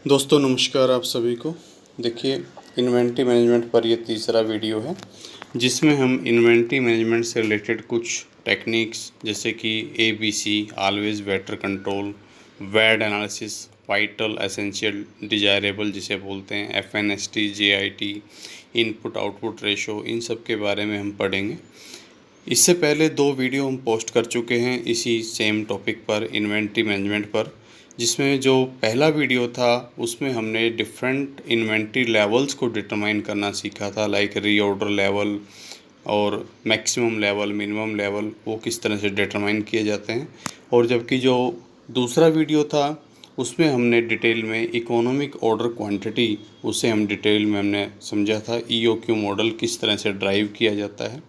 दोस्तों नमस्कार आप सभी को। देखिए, इन्वेंट्री मैनेजमेंट पर ये तीसरा वीडियो है जिसमें हम इन्वेंट्री मैनेजमेंट से रिलेटेड कुछ टेक्निक्स जैसे कि ABC always better control, VED analysis, vital essential desirable जिसे बोलते हैं, FNST, JIT, input output ratio, इन सब के बारे में हम पढ़ेंगे। इससे पहले 2 वीडियो हम पोस्ट कर चुके हैं इसी सेम टॉपिक पर, इन्वेंट्री मैनेजमेंट पर, जिसमें जो पहला वीडियो था उसमें हमने डिफरेंट इन्वेंट्री लेवल्स को डिटरमाइन करना सीखा था, लाइक रीऑर्डर लेवल और मैक्सिमम लेवल, मिनिमम लेवल, वो किस तरह से डिटरमाइन किए जाते हैं। और जबकि जो दूसरा वीडियो था उसमें हमने डिटेल में इकोनॉमिक ऑर्डर क्वांटिटी, उसे हम डिटेल में हमने समझा था, EOQ मॉडल किस तरह से ड्राइव किया जाता है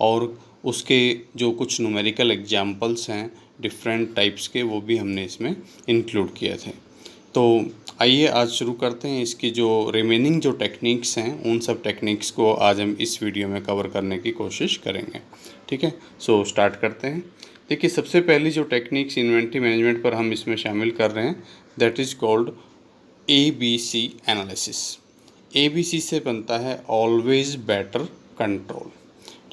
और उसके जो कुछ न्यूमेरिकल एग्जांपल्स हैं डिफरेंट टाइप्स के, वो भी हमने इसमें इंक्लूड किए थे। तो आइए आज शुरू करते हैं। इसकी जो रिमेनिंग जो टेक्निक्स हैं उन सब टेक्निक्स को आज हम इस वीडियो में कवर करने की कोशिश करेंगे। ठीक है, सो स्टार्ट करते हैं। देखिए, सबसे पहली जो टेक्निक्स इन्वेंट्री मैनेजमेंट पर हम इसमें शामिल कर रहे हैं that is called ABC analysis. ABC से बनता है ऑलवेज बेटर कंट्रोल।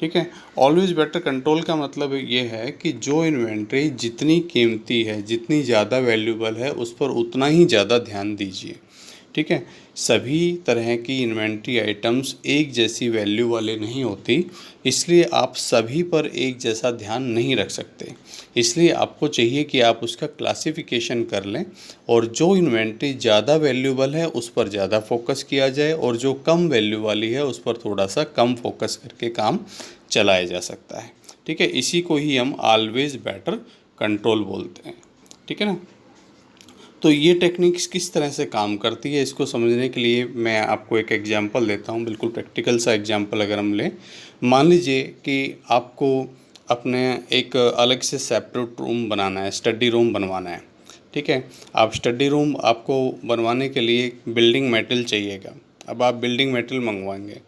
ठीक है, ऑलवेज बेटर कंट्रोल का मतलब ये है कि जो इन्वेंट्री जितनी कीमती है, जितनी ज़्यादा वैल्यूबल है, उस पर उतना ही ज़्यादा ध्यान दीजिए। ठीक है, सभी तरह की इन्वेंट्री आइटम्स एक जैसी वैल्यू वाले नहीं होती, इसलिए आप सभी पर एक जैसा ध्यान नहीं रख सकते। इसलिए आपको चाहिए कि आप उसका क्लासिफिकेशन कर लें और जो इन्वेंट्री ज़्यादा वैल्यूबल है उस पर ज़्यादा फोकस किया जाए और जो कम वैल्यू वाली है उस पर थोड़ा सा कम फोकस करके काम चलाया जा सकता है। ठीक है, इसी को ही हम ऑलवेज बेटर कंट्रोल बोलते हैं। ठीक है ना। तो ये टेक्निक्स किस तरह से काम करती है, इसको समझने के लिए मैं आपको एक एग्जांपल देता हूँ, बिल्कुल प्रैक्टिकल सा एग्जांपल अगर हम लें। मान लीजिए कि आपको अपने एक अलग से सेपरेट रूम बनाना है, स्टडी रूम बनवाना है। ठीक है, आप स्टडी रूम आपको बनवाने के लिए बिल्डिंग मेटेरियल चाहिएगा। अब आप बिल्डिंग मेटेरियल मंगवाएंगे।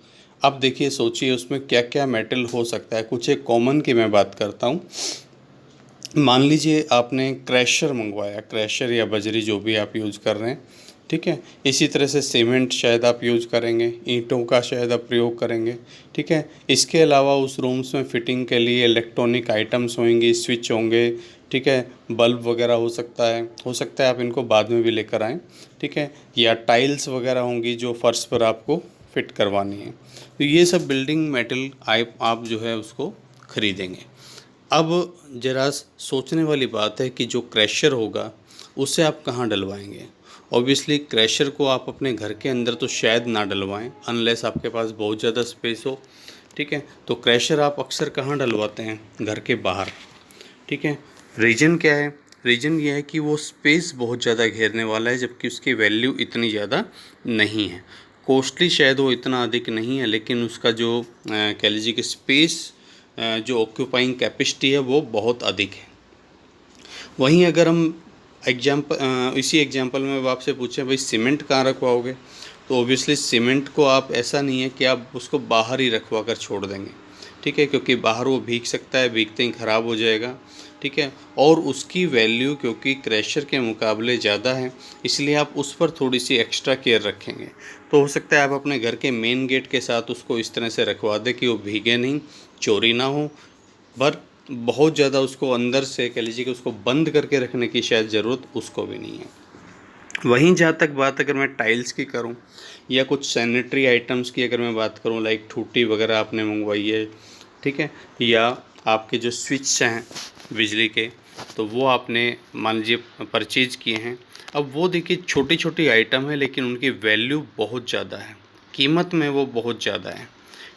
अब देखिए, सोचिए उसमें क्या क्या मेटेरियल हो सकता है। कुछ एक कॉमन की मैं बात करता हूँ। मान लीजिए आपने क्रैशर मंगवाया, क्रैशर या बजरी जो भी आप यूज़ कर रहे हैं। ठीक है, इसी तरह से सीमेंट शायद आप यूज़ करेंगे, ईंटों का शायद आप प्रयोग करेंगे। ठीक है, इसके अलावा उस रूम्स में फिटिंग के लिए इलेक्ट्रॉनिक आइटम्स होंगी, स्विच होंगे। ठीक है, बल्ब वगैरह हो सकता है आप इनको बाद में भी लेकर आएँ। ठीक है, या टाइल्स वगैरह होंगी जो फर्श पर आपको फिट करवानी है। तो ये सब बिल्डिंग मेटेरियल आप जो है उसको खरीदेंगे। अब ज़रा सोचने वाली बात है कि जो क्रैशर होगा उसे आप कहाँ डलवाएंगे। ऑब्वियसली क्रैशर को आप अपने घर के अंदर तो शायद ना डलवाएं अनलेस आपके पास बहुत ज़्यादा स्पेस हो। ठीक है, तो क्रैशर आप अक्सर कहाँ डलवाते हैं? घर के बाहर। ठीक है, रीज़न क्या है? रीज़न ये है कि वो स्पेस बहुत ज़्यादा घेरने वाला है, जबकि उसकी वैल्यू इतनी ज़्यादा नहीं है। कॉस्टली शायद वो इतना अधिक नहीं है, लेकिन उसका जो कह लीजिए कि स्पेस जो ऑक्यूपाइंग कैपेसिटी है वो बहुत अधिक है। वहीं अगर हम इसी एग्जांपल में आपसे पूछें भाई सीमेंट कहाँ रखवाओगे, तो ऑब्वियसली सीमेंट को आप ऐसा नहीं है कि आप उसको बाहर ही रखवा कर छोड़ देंगे। ठीक है, क्योंकि बाहर वो भीग सकता है, भीगते ही ख़राब हो जाएगा। ठीक है, और उसकी वैल्यू क्योंकि क्रैशर के मुकाबले ज़्यादा है, इसलिए आप उस पर थोड़ी सी एक्स्ट्रा केयर रखेंगे। तो हो सकता है आप अपने घर के मेन गेट के साथ उसको इस तरह से रखवा दें कि वो भीगे नहीं, चोरी ना हो, पर बहुत ज़्यादा उसको अंदर से कह लीजिए कि उसको बंद करके रखने की शायद ज़रूरत उसको भी नहीं है। वहीं जहाँ तक बात अगर मैं टाइल्स की करूँ या कुछ सैनिटरी आइटम्स की अगर मैं बात करूँ, लाइक टूटी वगैरह आपने मंगवाई है, ठीक है, या आपके जो स्विच हैं बिजली के, तो वो आपने मान लीजिए परचेज किए हैं। अब वो देखिए छोटी छोटी आइटम है लेकिन उनकी वैल्यू बहुत ज़्यादा है, कीमत में वो बहुत ज़्यादा है।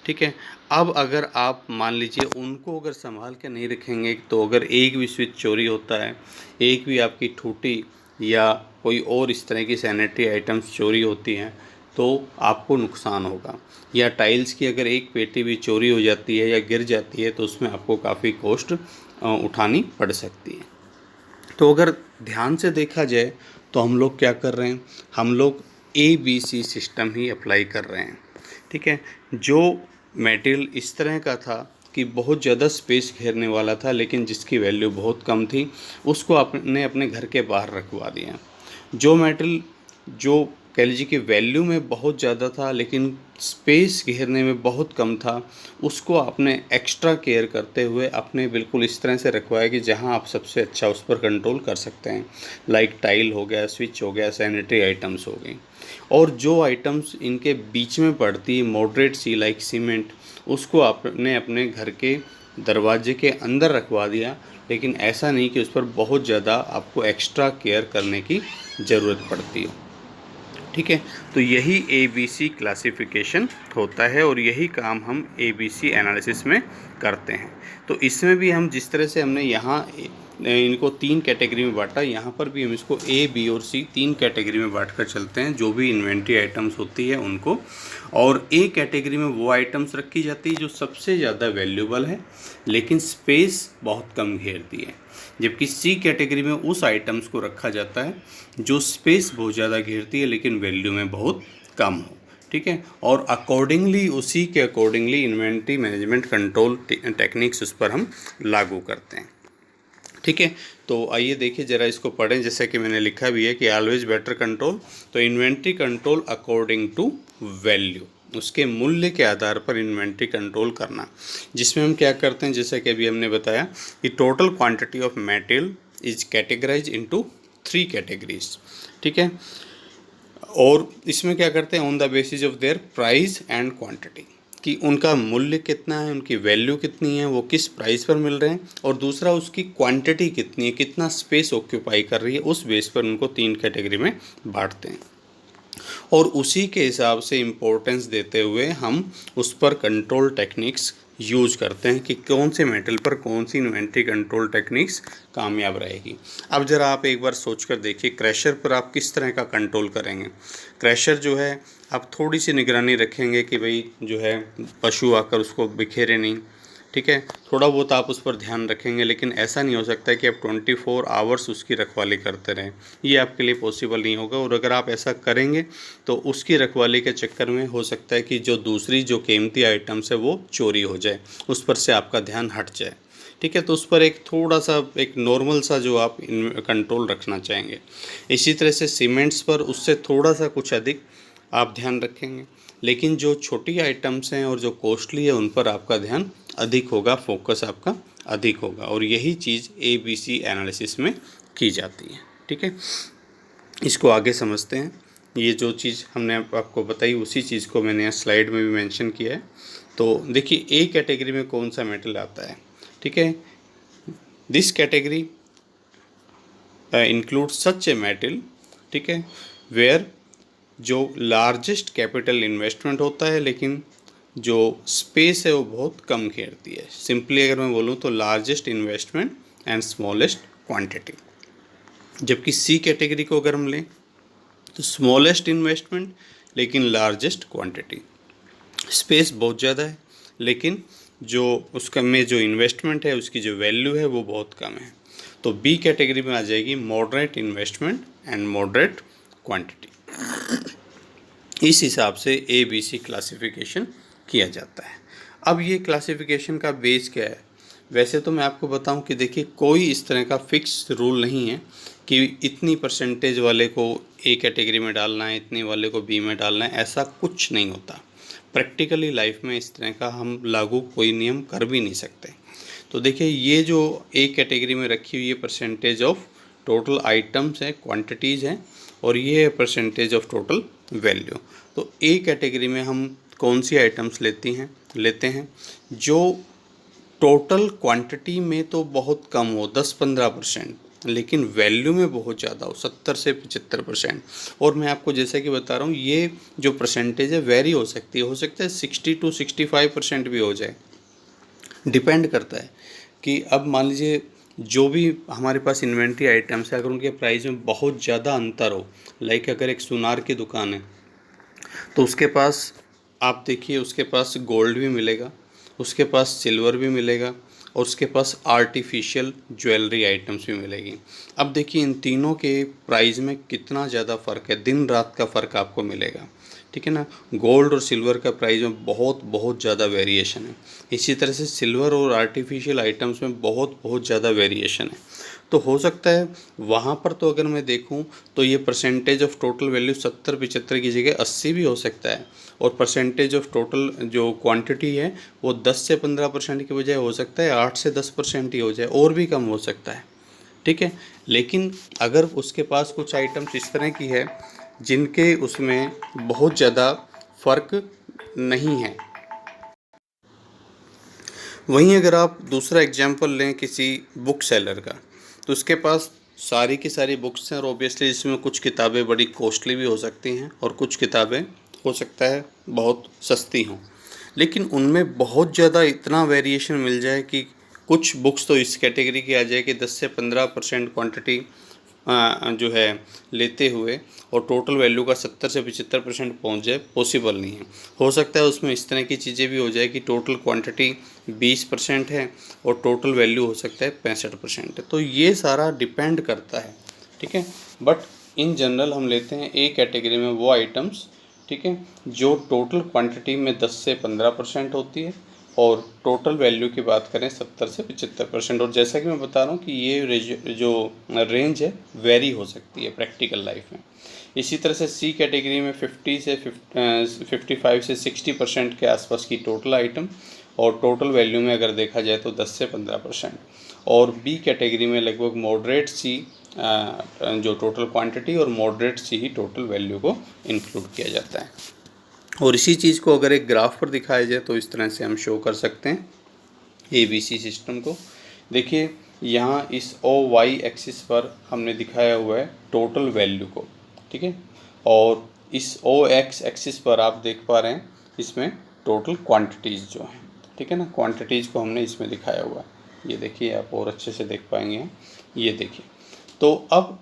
ठीक है, अब अगर आप मान लीजिए उनको अगर संभाल के नहीं रखेंगे, तो अगर एक भी स्विच चोरी होता है, एक भी आपकी टूटी या कोई और इस तरह की सैनिटरी आइटम्स चोरी होती हैं, तो आपको नुकसान होगा। या टाइल्स की अगर एक पेटी भी चोरी हो जाती है या गिर जाती है, तो उसमें आपको काफ़ी कॉस्ट उठानी पड़ सकती है। तो अगर ध्यान से देखा जाए तो हम लोग क्या कर रहे हैं, हम लोग ABC सिस्टम ही अप्लाई कर रहे हैं। ठीक है, जो मटेरियल इस तरह का था कि बहुत ज़्यादा स्पेस घेरने वाला था लेकिन जिसकी वैल्यू बहुत कम थी, उसको आपने अपने घर के बाहर रखवा दिया। जो मटेरियल जो कह लीजिए कि वैल्यू में बहुत ज़्यादा था लेकिन स्पेस घेरने में बहुत कम था, उसको आपने एक्स्ट्रा केयर करते हुए आपने बिल्कुल इस तरह से रखवाया कि जहां आप सबसे अच्छा उस पर कंट्रोल कर सकते हैं। लाइक टाइल हो गया, स्विच हो गया, सैनिटरी आइटम्स हो गई। और जो आइटम्स इनके बीच में पड़ती मॉडरेट सी लाइक सीमेंट, उसको आपने अपने घर के दरवाजे के अंदर रखवा दिया, लेकिन ऐसा नहीं कि उस पर बहुत ज़्यादा आपको एक्स्ट्रा केयर करने की ज़रूरत पड़ती हो। ठीक है, तो यही ABC क्लासिफिकेशन होता है और यही काम हम ABC एनालिसिस में करते हैं। तो इसमें भी हम जिस तरह से हमने यहाँ इनको 3 कैटेगरी में बांटा, यहाँ पर भी हम इसको A, B और C 3 कैटेगरी में बांट कर चलते हैं, जो भी इन्वेंट्री आइटम्स होती है उनको। और A कैटेगरी में वो आइटम्स रखी जाती है जो सबसे ज़्यादा वैल्यूबल है लेकिन स्पेस बहुत कम घेरती है, जबकि C कैटेगरी में उस आइटम्स को रखा जाता है जो स्पेस बहुत ज़्यादा घेरती है लेकिन वैल्यू में बहुत कम हो। ठीक है, और अकॉर्डिंगली उसी के accordingly inventory management control techniques उस पर हम लागू करते हैं। ठीक है, तो आइए देखिए ज़रा इसको पढ़ें, जैसे कि मैंने लिखा भी है कि ऑलवेज बेटर कंट्रोल। तो inventory control according to value, उसके मूल्य के आधार पर इन्वेंट्री कंट्रोल करना, जिसमें हम क्या करते हैं, जैसे कि अभी हमने बताया कि total quantity of material is categorize into 3 categories. ठीक है, और इसमें क्या करते हैं, on the basis of their price and quantity, कि उनका मूल्य कितना है, उनकी वैल्यू कितनी है, वो किस प्राइस पर मिल रहे हैं, और दूसरा उसकी क्वांटिटी कितनी है, कितना स्पेस ऑक्यूपाई कर रही है, उस बेस पर उनको 3 कैटेगरी में बांटते हैं। और उसी के हिसाब से इम्पोर्टेंस देते हुए हम उस पर कंट्रोल टेक्निक्स यूज करते हैं कि कौन से मेटल पर कौन सी इन्वेंट्री कंट्रोल टेक्निक्स कामयाब रहेगी। अब ज़रा आप एक बार सोच कर देखिए, क्रैशर पर आप किस तरह का कंट्रोल करेंगे। क्रैशर जो है आप थोड़ी सी निगरानी रखेंगे कि भाई जो है पशु आकर उसको बिखेरे नहीं। ठीक है, थोड़ा बहुत आप उस पर ध्यान रखेंगे, लेकिन ऐसा नहीं हो सकता कि आप 24 आवर्स उसकी रखवाली करते रहें, ये आपके लिए पॉसिबल नहीं होगा। और अगर आप ऐसा करेंगे तो उसकी रखवाली के चक्कर में हो सकता है कि जो दूसरी जो कीमती आइटम्स है वो चोरी हो जाए, उस पर से आपका ध्यान हट जाए। ठीक है, तो उस पर एक थोड़ा सा एक नॉर्मल सा जो आप कंट्रोल रखना चाहेंगे। इसी तरह से सीमेंट्स पर उससे थोड़ा सा कुछ अधिक आप ध्यान रखेंगे, लेकिन जो छोटी आइटम्स हैं और जो कॉस्टली है उन पर आपका ध्यान अधिक होगा, फोकस आपका अधिक होगा, और यही चीज़ ABC एनालिसिस में की जाती है। ठीक है, इसको आगे समझते हैं। ये जो चीज़ हमने आपको बताई उसी चीज़ को मैंने यहाँ स्लाइड में भी मेंशन किया है। तो देखिए A कैटेगरी में कौन सा मेटल आता है। ठीक है, this category include such a metal, ठीक है, वेयर जो लार्जेस्ट कैपिटल इन्वेस्टमेंट होता है लेकिन जो स्पेस है वो बहुत कम घेरती है। सिंपली अगर मैं बोलूँ तो largest investment and smallest quantity. जबकि C कैटेगरी को अगर हम लें तो स्मॉलेस्ट इन्वेस्टमेंट लेकिन लार्जेस्ट क्वांटिटी, स्पेस बहुत ज़्यादा है लेकिन जो उसका में जो इन्वेस्टमेंट है उसकी जो वैल्यू है वो बहुत कम है। तो B कैटेगरी में आ जाएगी moderate investment and moderate quantity. इस हिसाब से ABC क्लासिफिकेशन किया जाता है। अब ये क्लासिफिकेशन का बेस क्या है। वैसे तो मैं आपको बताऊं कि देखिए कोई इस तरह का फिक्स रूल नहीं है कि इतनी परसेंटेज वाले को A कैटेगरी में डालना है, इतने वाले को B में डालना है, ऐसा कुछ नहीं होता। प्रैक्टिकली लाइफ में इस तरह का हम लागू कोई नियम कर भी नहीं सकते। तो देखिए ये जो A कैटेगरी में रखी हुई है परसेंटेज ऑफ टोटल आइटम्स है, क्वांटिटीज़ हैं, और ये है परसेंटेज ऑफ टोटल वैल्यू। तो A कैटेगरी में हम कौन सी आइटम्स लेते हैं जो टोटल क्वांटिटी में तो बहुत कम हो 10-15%, लेकिन वैल्यू में बहुत ज़्यादा हो 70 से 75%। और मैं आपको जैसे कि बता रहा हूँ ये जो परसेंटेज है वेरी हो सकता है 60 to 65% भी हो जाए, डिपेंड करता है कि अब मान लीजिए जो भी हमारे पास इन्वेंट्री आइटम्स है अगर उनके प्राइस में बहुत ज़्यादा अंतर हो, लाइक अगर एक सुनार की दुकान है तो उसके पास आप देखिए उसके पास गोल्ड भी मिलेगा, उसके पास सिल्वर भी मिलेगा, और उसके पास आर्टिफिशियल ज्वेलरी आइटम्स भी मिलेगी। अब देखिए इन तीनों के प्राइस में कितना ज़्यादा फ़र्क है, दिन रात का फ़र्क आपको मिलेगा। ठीक है ना, गोल्ड और सिल्वर का प्राइस में बहुत ज़्यादा वेरिएशन है। इसी तरह से सिल्वर और आर्टिफिशियल आइटम्स में बहुत ज़्यादा वेरिएशन है। तो हो सकता है वहाँ पर तो अगर मैं देखूँ तो ये परसेंटेज ऑफ टोटल वैल्यू 70-75 की जगह 80 भी हो सकता है, और परसेंटेज ऑफ टोटल जो क्वांटिटी है वो 10 से 15% की बजाय हो सकता है 8 से 10% ही हो जाए, और भी कम हो सकता है। ठीक है, लेकिन अगर उसके पास कुछ आइटम्स इस तरह की है जिनके उसमें बहुत ज़्यादा फ़र्क नहीं है। वहीं अगर आप दूसरा एग्जांपल लें किसी बुक सेलर का, तो उसके पास सारी की सारी बुक्स हैं, और ऑब्वियसली इसमें कुछ किताबें बड़ी कॉस्टली भी हो सकती हैं और कुछ किताबें हो सकता है बहुत सस्ती हों, लेकिन उनमें बहुत ज़्यादा इतना वेरिएशन मिल जाए कि कुछ बुक्स तो इस कैटेगरी की आ जाए कि 10 से 15% क्वांटिटी जो है लेते हुए और टोटल वैल्यू का 70 से 75% पहुँच जाए, पॉसिबल नहीं है। हो सकता है उसमें इस तरह की चीज़ें भी हो जाए कि टोटल क्वांटिटी 20% है और टोटल वैल्यू हो सकता है 65% है। तो ये सारा डिपेंड करता है, ठीक है। बट इन जनरल हम लेते हैं ए कैटेगरी में वो आइटम्स, ठीक है, जो टोटल क्वांटिटी में 10 से 15% होती है और टोटल वैल्यू की बात करें 70 से 75%। और जैसा कि मैं बता रहा हूँ कि ये जो रेंज है वेरी हो सकती है प्रैक्टिकल लाइफ में। इसी तरह से सी कैटेगरी में 55 से 60% के आसपास की टोटल आइटम, और टोटल वैल्यू में अगर देखा जाए तो 10 से 15%। और बी कैटेगरी में लगभग मॉडरेट सी जो टोटल क्वांटिटी और मॉडरेट सी ही टोटल वैल्यू को इंक्लूड किया जाता है। और इसी चीज़ को अगर एक ग्राफ पर दिखाया जाए तो इस तरह से हम शो कर सकते हैं ABC सिस्टम को। देखिए यहाँ इस OY एक्सिस पर हमने दिखाया हुआ है टोटल वैल्यू को, ठीक है, और इस OX एक्सिस पर आप देख पा रहे हैं इसमें टोटल क्वांटिटीज़ जो हैं, ठीक है ना, क्वांटिटीज़ को हमने इसमें दिखाया हुआ है। ये देखिए आप और अच्छे से देख पाएंगे, ये देखिए। तो अब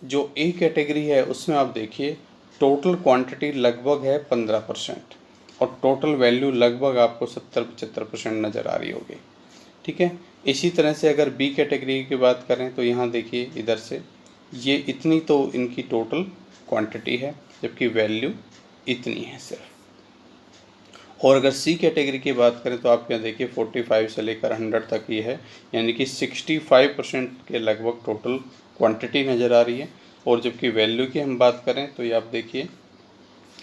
जो ए कैटेगरी है उसमें आप देखिए टोटल क्वांटिटी लगभग है 15% और टोटल वैल्यू लगभग आपको 70-75% नज़र आ रही होगी, ठीक है। इसी तरह से अगर बी कैटेगरी की बात करें तो यहाँ देखिए इधर से ये इतनी तो इनकी टोटल क्वांटिटी है, जबकि वैल्यू इतनी है सिर्फ। और अगर सी कैटेगरी की बात करें तो आप यहाँ देखिए 45 से लेकर 100 तक ये है, यानी कि 65% के लगभग टोटल क्वांटिटी नज़र आ रही है। और जबकि वैल्यू की हम बात करें तो ये आप देखिए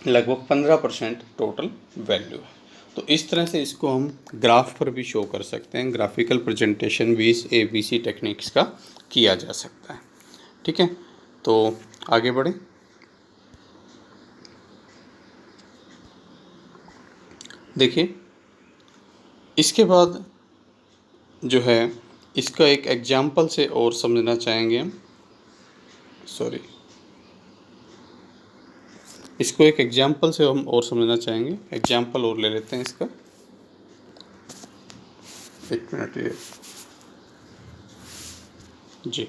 लगभग 15% टोटल वैल्यू है। तो इस तरह से इसको हम ग्राफ पर भी शो कर सकते हैं, ग्राफिकल प्रेजेंटेशन भी इस ABC टेक्निक्स का किया जा सकता है, ठीक है। तो आगे बढ़ें। देखिए इसके बाद जो है इसका एक एग्जाम्पल से और समझना चाहेंगे हम, इसको एक एग्जाम्पल से हम और समझना चाहेंगे। एग्जाम्पल और ले लेते हैं इसका, एक मिनट ये जी।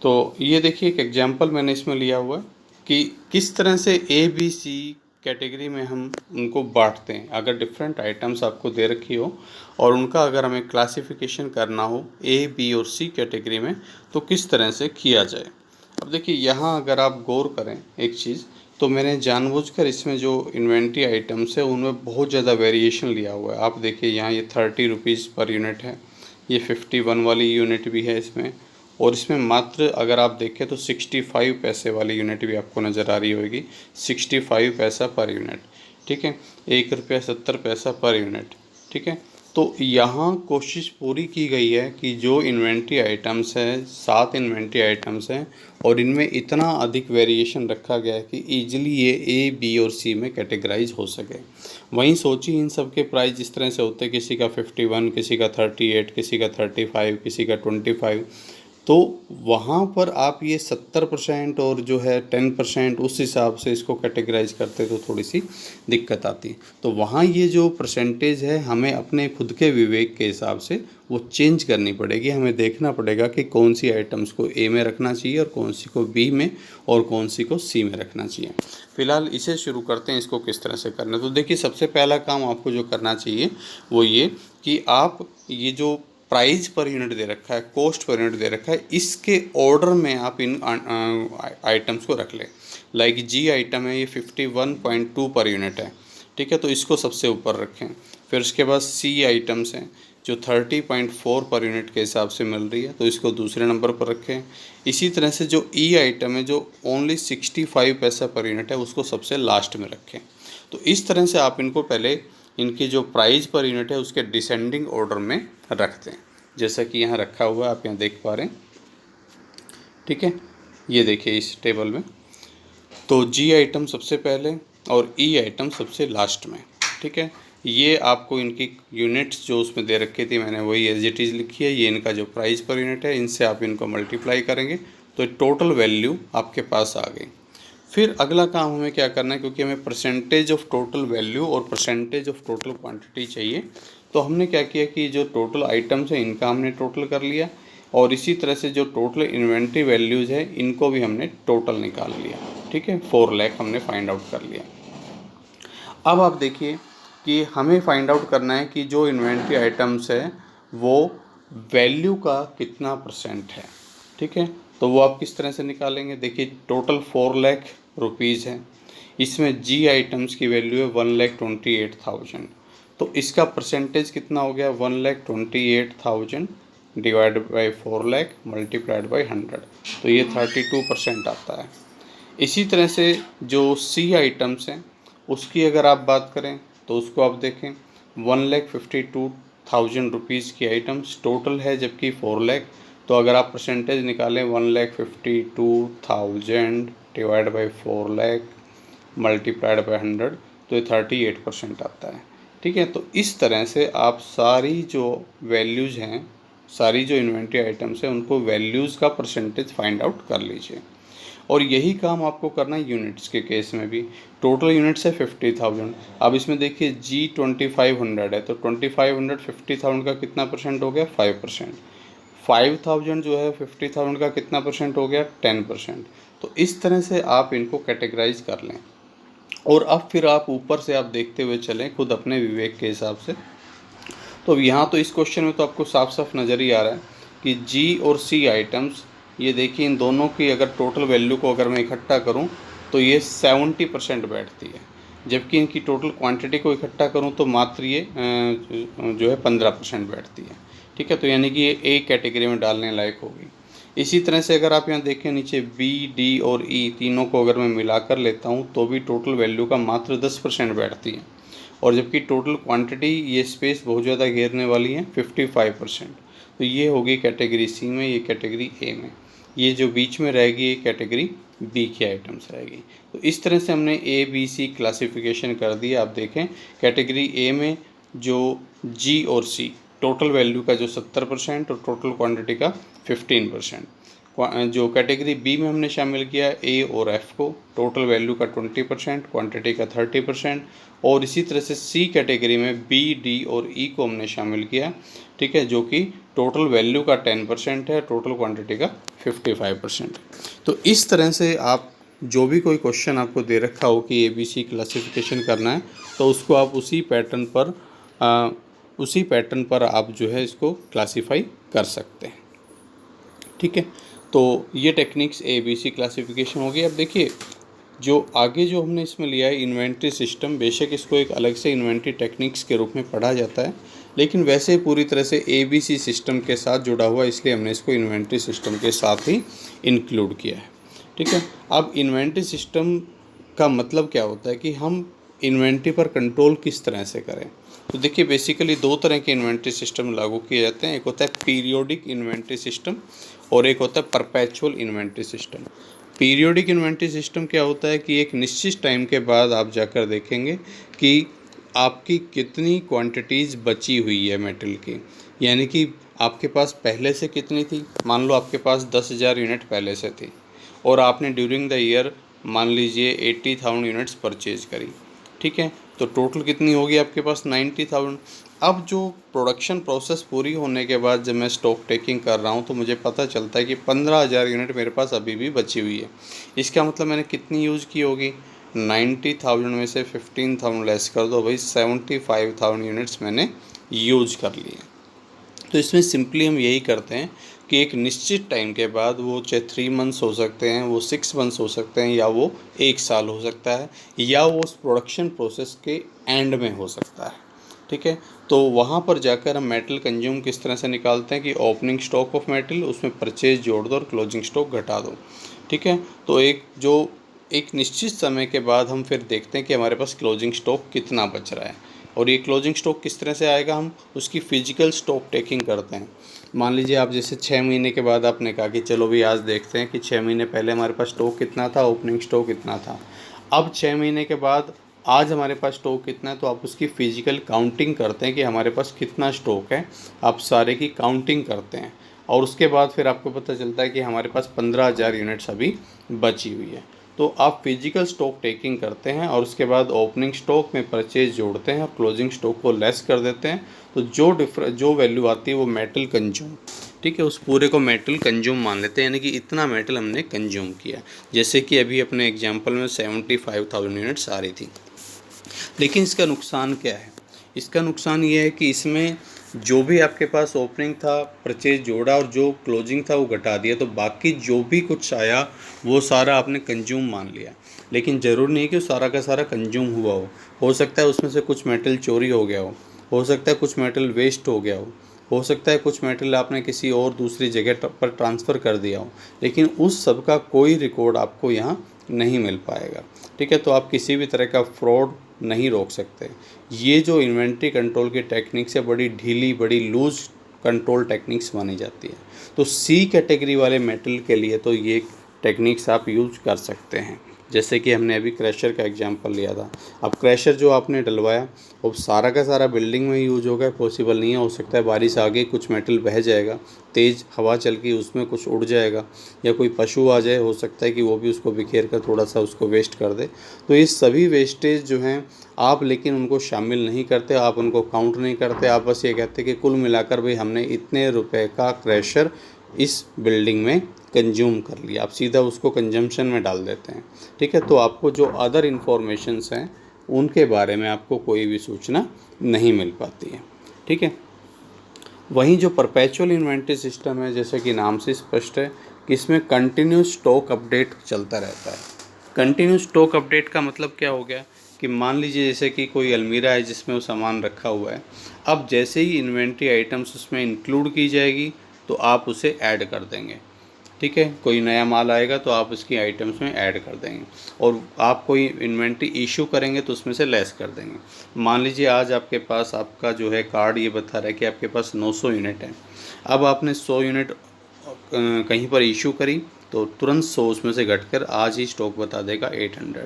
तो ये देखिए एक एग्जाम्पल मैंने इसमें लिया हुआ है कि किस तरह से ABC कैटेगरी में हम उनको बांटते हैं। अगर डिफरेंट आइटम्स आपको दे रखी हो और उनका अगर हमें क्लासिफिकेशन करना हो A, B और C कैटेगरी में, तो किस तरह से किया जाए। अब देखिए यहाँ अगर आप गौर करें एक चीज़, तो मैंने जानबूझकर इसमें जो इन्वेंट्री आइटम्स है उनमें बहुत ज़्यादा वेरिएशन लिया हुआ है। आप देखिए यहाँ ये 30 रुपीज़ पर यूनिट है, ये 51 वाली यूनिट भी है इसमें, और इसमें मात्र अगर आप देखें तो 65 पैसे वाली यूनिट भी आपको नज़र आ रही होगी, 65 पैसा पर यूनिट, ठीक है, 1 रुपया 70 पैसा पर यूनिट, ठीक है। तो यहाँ कोशिश पूरी की गई है कि जो इन्वेंट्री आइटम्स है 7 इन्वेंट्री आइटम्स हैं और इनमें इतना अधिक वेरिएशन रखा गया है कि ईजिली ये A, B और C में कैटेगराइज हो सके। वहीं सोचिए इन सब के प्राइस जिस तरह से होते हैं, किसी का 51, किसी का 38, किसी का 35, किसी का 25, तो वहाँ पर आप ये 70% और जो है 10% उस हिसाब से इसको कैटेगराइज करते तो थोड़ी सी दिक्कत आती। तो वहाँ ये जो परसेंटेज है हमें अपने खुद के विवेक के हिसाब से वो चेंज करनी पड़ेगी। हमें देखना पड़ेगा कि कौन सी आइटम्स को A में रखना चाहिए और कौन सी को B में और कौन सी को C में रखना चाहिए। फ़िलहाल इसे शुरू करते हैं, इसको किस तरह से करना है। तो देखिए सबसे पहला काम आपको जो करना चाहिए वो ये कि आप ये जो प्राइस पर यूनिट दे रखा है, कॉस्ट पर यूनिट दे रखा है, इसके ऑर्डर में आप इन आइटम्स को रख लें। लाइक G आइटम है, ये 51.2 पर यूनिट है, ठीक है, तो इसको सबसे ऊपर रखें। फिर उसके बाद C आइटम्स हैं, जो 30.4 पर यूनिट के हिसाब से मिल रही है, तो इसको दूसरे नंबर पर रखें। इसी तरह से जो ई आइटम है जो ओनली 65 पैसा पर यूनिट है, उसको सबसे लास्ट में रखें। तो इस तरह से आप इनको पहले इनकी जो प्राइस पर यूनिट है उसके डिसेंडिंग ऑर्डर में रखते हैं, जैसा कि यहाँ रखा हुआ है, आप यहाँ देख पा रहे हैं। ठीक है, ये देखिए इस टेबल में, तो जी आइटम सबसे पहले और ई आइटम सबसे लास्ट में। ठीक है, ये आपको इनकी यूनिट्स जो उसमें दे रखी थी मैंने वही एज इट इज़ लिखी है। ये इनका जो प्राइस पर यूनिट है, इनसे आप इनको मल्टीप्लाई करेंगे तो टोटल वैल्यू आपके पास आ गई। फिर अगला काम हमें क्या करना है, क्योंकि हमें परसेंटेज ऑफ टोटल वैल्यू और परसेंटेज ऑफ टोटल क्वांटिटी चाहिए, तो हमने क्या किया कि जो टोटल आइटम्स है इनका हमने टोटल कर लिया, और इसी तरह से जो टोटल इन्वेंट्री वैल्यूज़ है इनको भी हमने टोटल निकाल लिया। ठीक है, 4 लाख हमने फाइंड आउट कर लिया। अब आप देखिए कि हमें फाइंड आउट करना है कि जो इन्वेंट्री आइटम्स है वो वैल्यू का कितना परसेंट है। ठीक है, तो वो आप किस तरह से निकालेंगे। देखिए टोटल 4 लाख रुपीज़ है, इसमें जी आइटम्स की वैल्यू है 1,28,000, तो इसका परसेंटेज कितना हो गया, 1,28,000 divide by 4 lakh multiplied by 100, तो ये 32% आता है। इसी तरह से जो सी आइटम्स हैं उसकी अगर आप बात करें तो उसको आप देखें 1,52,000 रुपीज़ की आइटम्स टोटल है, जबकि 4 लाख, तो अगर आप परसेंटेज निकालें 1,52,000 divide by 4 lakh multiplied by 100, तो ये 38% आता है। ठीक है, तो इस तरह से आप सारी जो वैल्यूज़ हैं, सारी जो इन्वेंट्री आइटम्स हैं उनको वैल्यूज़ का परसेंटेज फाइंड आउट कर लीजिए। और यही काम आपको करना है यूनिट्स के केस में भी। टोटल यूनिट्स है 50,000। अब इसमें देखिए जी 2500 है, तो 2500 50,000 का कितना परसेंट हो गया, 5%। 5,000 जो है 50,000 का कितना परसेंट हो गया, 10%। तो इस तरह से आप इनको कैटेगराइज कर लें, और अब फिर आप ऊपर से आप देखते हुए चलें खुद अपने विवेक के हिसाब से। तो यहाँ तो इस क्वेश्चन में तो आपको साफ साफ नज़र ही आ रहा है कि जी और सी आइटम्स, ये देखिए इन दोनों की अगर टोटल वैल्यू को अगर मैं इकट्ठा करूं तो ये 70% बैठती है, जबकि इनकी टोटल क्वांटिटी को इकट्ठा करूं तो मात्र ये जो है 15% बैठती है। ठीक है, तो यानी कि ये ए कैटेगरी में डालने लायक होगी। इसी तरह से अगर आप यहाँ देखें नीचे बी, डी और ई तीनों को अगर मैं मिलाकर लेता हूँ तो भी टोटल वैल्यू का मात्र 10% बैठती है, और जबकि टोटल क्वांटिटी ये स्पेस बहुत ज़्यादा घेरने वाली है 55%। तो ये होगी कैटेगरी सी में, ये कैटेगरी ए में, ये जो बीच में रहेगी ये कैटेगरी बी की आइटम्स रहेगी। तो इस तरह से हमने ए बी सी क्लासिफिकेशन कर दिया। आप देखें कैटेगरी ए में जो जी और सी टोटल वैल्यू का जो 70% और टोटल क्वांटिटी का 15%। जो कैटेगरी बी में हमने शामिल किया ए और एफ को, टोटल वैल्यू का 20%, क्वांटिटी का 30%, और इसी तरह से सी कैटेगरी में बी, डी और ई को हमने शामिल किया। ठीक है, जो कि टोटल वैल्यू का 10% है, टोटल क्वांटिटी का 55%। तो इस तरह से आप जो भी कोई क्वेश्चन आपको दे रखा हो कि ए बी सी क्लासिफिकेशन करना है, तो उसको आप उसी पैटर्न पर आप जो है इसको क्लासीफाई कर सकते हैं। ठीक है, तो ये techniques A B C classification हो गई। अब देखिए जो आगे जो हमने इसमें लिया है इन्वेंट्री सिस्टम, बेशक इसको एक अलग से इन्वेंट्री टेक्निक्स के रूप में पढ़ा जाता है, लेकिन वैसे पूरी तरह से ए बी सी सिस्टम के साथ जुड़ा हुआ, इसलिए हमने इसको इन्वेंट्री सिस्टम के साथ ही इंक्लूड किया है। ठीक है, अब इन्वेंट्री सिस्टम का मतलब क्या होता है कि हम इन्वेंट्री पर कंट्रोल किस तरह से करें। तो देखिए बेसिकली दो तरह के इन्वेंट्री सिस्टम लागू किए जाते हैं, एक होता है पीरियोडिक इन्वेंट्री सिस्टम और एक होता है perpetual inventory system. Periodic inventory system क्या होता है कि एक निश्चित टाइम के बाद आप जाकर देखेंगे कि आपकी कितनी क्वांटिटीज़ बची हुई है मेटल की, यानी कि आपके पास पहले से कितनी थी। मान लो आपके पास 10,000 यूनिट पहले से थी और आपने ड्यूरिंग द ईयर मान लीजिए 80,000 यूनिट्स परचेज करी। ठीक है, तो टोटल कितनी होगी आपके पास 90,000। अब जो प्रोडक्शन प्रोसेस पूरी होने के बाद जब मैं स्टॉक टेकिंग कर रहा हूँ तो मुझे पता चलता है कि 15,000 यूनिट मेरे पास अभी भी बची हुई है। इसका मतलब मैंने कितनी यूज़ की होगी, 90,000 में से 15,000 लेस कर दो भाई, 75,000 यूनिट्स मैंने यूज कर लिए। तो इसमें सिंपली हम यही करते हैं कि एक निश्चित टाइम के बाद, वो चाहे 3 मंथ्स हो सकते हैं, वो 6 मंथ्स हो सकते हैं, या वो 1 साल हो सकता है, या वो उस प्रोडक्शन प्रोसेस के एंड में हो सकता है। ठीक है। तो वहाँ पर जाकर हम मेटल कंज्यूम किस तरह से निकालते हैं कि ओपनिंग स्टॉक ऑफ मेटल, उसमें परचेज जोड़ दो और क्लोजिंग स्टॉक घटा दो, ठीक है। तो एक निश्चित समय के बाद हम फिर देखते हैं कि हमारे पास क्लोजिंग स्टॉक कितना बच रहा है, और ये क्लोजिंग स्टॉक किस तरह से आएगा, हम उसकी फिजिकल स्टॉक टेकिंग करते हैं। मान लीजिए आप जैसे 6 महीने के बाद आपने कहा कि चलो भी आज देखते हैं कि 6 महीने पहले हमारे पास स्टॉक कितना था, ओपनिंग स्टॉक कितना था। अब 6 महीने के बाद आज हमारे पास स्टॉक कितना है, तो आप उसकी फ़िज़िकल काउंटिंग करते हैं कि हमारे पास कितना स्टॉक है, आप सारे की काउंटिंग करते हैं, और उसके बाद फिर आपको पता चलता है कि हमारे पास 15,000 यूनिट्स अभी बची हुई है। तो आप फिजिकल स्टॉक टेकिंग करते हैं और उसके बाद ओपनिंग स्टॉक में परचेज जोड़ते हैं और क्लोजिंग स्टॉक को लेस कर देते हैं। तो जो वैल्यू आती है वो मेटल कंज्यूम, ठीक है, उस पूरे को मेटल कंज्यूम मान लेते हैं, यानी कि इतना मेटल हमने कंज्यूम किया। जैसे कि अभी अपने एग्जांपल में 75,000 यूनिट्स आ रही थी। लेकिन इसका नुकसान क्या है? इसका नुकसान ये है कि इसमें जो भी आपके पास ओपनिंग था, परचेज जोड़ा और जो क्लोजिंग था वो घटा दिया, तो बाकी जो भी कुछ आया वो सारा आपने कंज्यूम मान लिया। लेकिन ज़रूर नहीं कि वो सारा का सारा कंज्यूम हुआ हो सकता है उसमें से कुछ मेटल चोरी हो गया हो सकता है कुछ मेटल वेस्ट हो गया हो सकता है कुछ मेटल आपने किसी और दूसरी जगह पर ट्रांसफ़र कर दिया हो, लेकिन उस सब का कोई रिकॉर्ड आपको यहाँ नहीं मिल पाएगा, ठीक है। तो आप किसी भी तरह का फ्रॉड नहीं रोक सकते। ये जो इन्वेंट्री कंट्रोल की टेक्निक्स है बड़ी ढीली, बड़ी लूज कंट्रोल टेक्निक्स मानी जाती है। तो सी कैटेगरी वाले मेटल के लिए तो ये टेक्निक्स आप यूज कर सकते हैं। जैसे कि हमने अभी क्रैशर का एग्जांपल लिया था। अब क्रैशर जो आपने डलवाया वो सारा का सारा बिल्डिंग में यूज होगा, पॉसिबल नहीं है। हो सकता है बारिश आ गई, कुछ मेटल बह जाएगा, तेज़ हवा चल के उसमें कुछ उड़ जाएगा, या कोई पशु आ जाए, हो सकता है कि वो भी उसको बिखेर कर थोड़ा सा उसको वेस्ट कर दे। तो ये सभी वेस्टेज जो हैं आप लेकिन उनको शामिल नहीं करते, आप उनको काउंट नहीं करते। आप बस ये कहते कि कुल मिलाकर भाई हमने इतने रुपए का क्रैशर इस बिल्डिंग में कंज्यूम कर लिया, आप सीधा उसको कंजम्पशन में डाल देते हैं, ठीक है। तो आपको जो अदर इन्फॉर्मेशंस हैं उनके बारे में आपको कोई भी सूचना नहीं मिल पाती है, ठीक है। वहीं जो परपेचुअल इन्वेंट्री सिस्टम है, जैसे कि नाम से स्पष्ट है कि इसमें कंटिन्यूस स्टॉक अपडेट चलता रहता है। कंटिन्यूस स्टॉक अपडेट का मतलब क्या हो गया कि मान लीजिए जैसे कि कोई अलमीरा है जिसमें वो सामान रखा हुआ है, अब जैसे ही इन्वेंट्री आइटम्स उसमें इंक्लूड की जाएगी तो आप उसे ऐड कर देंगे, ठीक है। कोई नया माल आएगा तो आप उसकी आइटम्स में ऐड कर देंगे, और आप कोई इन्वेंट्री इशू करेंगे तो उसमें से लेस कर देंगे। मान लीजिए आज आपके पास आपका जो है कार्ड ये बता रहा है कि आपके पास 900 यूनिट है। अब आपने 100 यूनिट कहीं पर इशू करी तो तुरंत 100 उसमें से घटकर आज ही स्टॉक बता देगा 800।